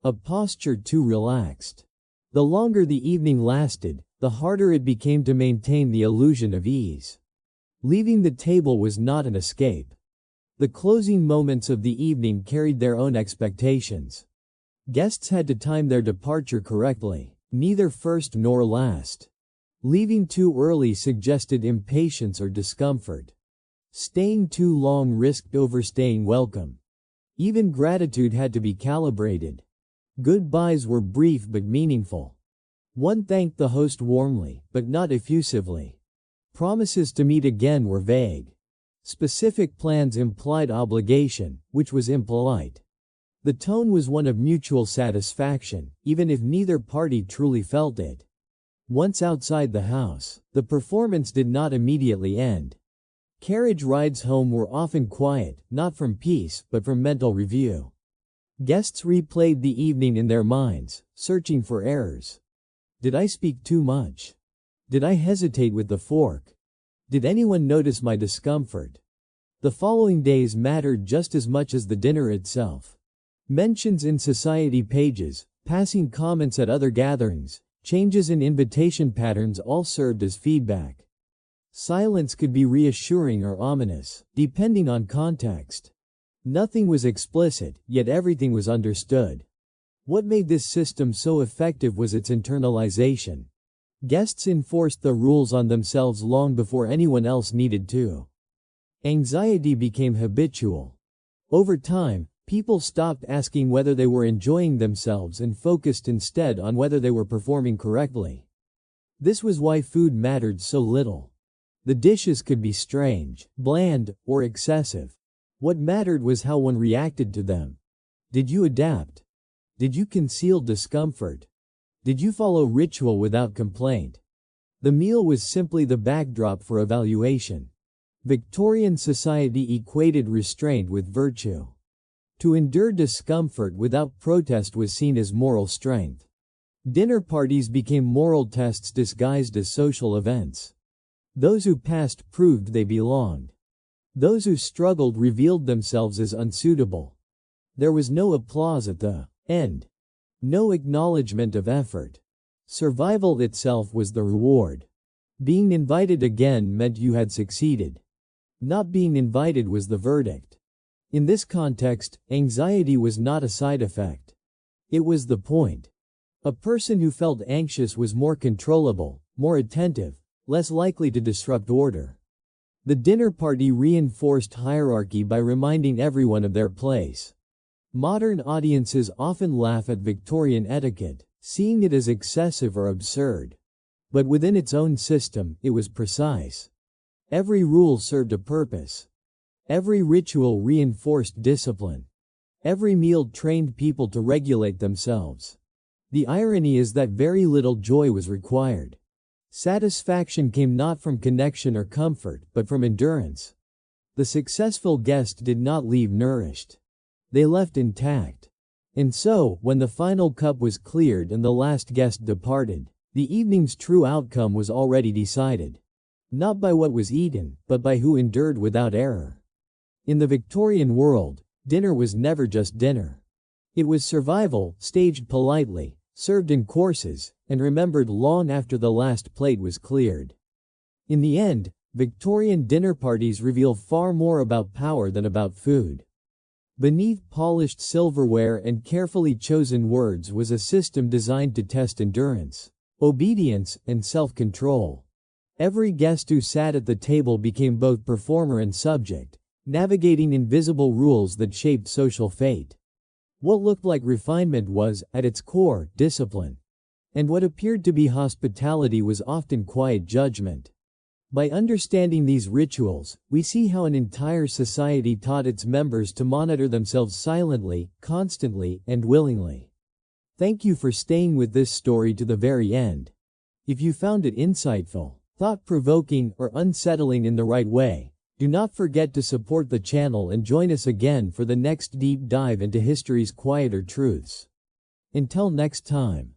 A posture too relaxed. The longer the evening lasted, the harder it became to maintain the illusion of ease. Leaving the table was not an escape. The closing moments of the evening carried their own expectations. Guests had to time their departure correctly, neither first nor last. Leaving too early suggested impatience or discomfort. Staying too long risked overstaying welcome. Even gratitude had to be calibrated. Goodbyes were brief but meaningful. One thanked the host warmly, but not effusively. Promises to meet again were vague. Specific plans implied obligation, which was impolite. The tone was one of mutual satisfaction, even if neither party truly felt it. Once outside the house, the performance did not immediately end. Carriage rides home were often quiet, not from peace, but from mental review. Guests replayed the evening in their minds, searching for errors. Did I speak too much? Did I hesitate with the fork? Did anyone notice my discomfort? The following days mattered just as much as the dinner itself. Mentions in society pages, passing comments at other gatherings, changes in invitation patterns all served as feedback. Silence could be reassuring or ominous, depending on context. Nothing was explicit, yet everything was understood. What made this system so effective was its internalization. Guests enforced the rules on themselves long before anyone else needed to. Anxiety became habitual. Over time, people stopped asking whether they were enjoying themselves and focused instead on whether they were performing correctly. This was why food mattered so little. The dishes could be strange, bland, or excessive. What mattered was how one reacted to them. Did you adapt? Did you conceal discomfort? Did you follow ritual without complaint? The meal was simply the backdrop for evaluation. Victorian society equated restraint with virtue. To endure discomfort without protest was seen as moral strength. Dinner parties became moral tests disguised as social events. Those who passed proved they belonged. Those who struggled revealed themselves as unsuitable. There was no applause at the end. No acknowledgement of effort. Survival itself was the reward. Being invited again meant you had succeeded. Not being invited was the verdict. In this context, anxiety was not a side effect. It was the point. A person who felt anxious was more controllable, more attentive, less likely to disrupt order. The dinner party reinforced hierarchy by reminding everyone of their place. Modern audiences often laugh at Victorian etiquette, seeing it as excessive or absurd. But within its own system, it was precise. Every rule served a purpose. Every ritual reinforced discipline. Every meal trained people to regulate themselves. The irony is that very little joy was required. Satisfaction came not from connection or comfort, but from endurance. The successful guest did not leave nourished. They left intact. And so, when the final cup was cleared and the last guest departed, the evening's true outcome was already decided. Not by what was eaten, but by who endured without error. In the Victorian world, dinner was never just dinner. It was survival, staged politely, served in courses, and remembered long after the last plate was cleared. In the end, Victorian dinner parties reveal far more about power than about food. Beneath polished silverware and carefully chosen words was a system designed to test endurance, obedience, and self-control. Every guest who sat at the table became both performer and subject, navigating invisible rules that shaped social fate. What looked like refinement was, at its core, discipline. And what appeared to be hospitality was often quiet judgment. By understanding these rituals, we see how an entire society taught its members to monitor themselves silently, constantly, and willingly. Thank you for staying with this story to the very end. If you found it insightful, thought-provoking, or unsettling in the right way, do not forget to support the channel and join us again for the next deep dive into history's quieter truths. Until next time.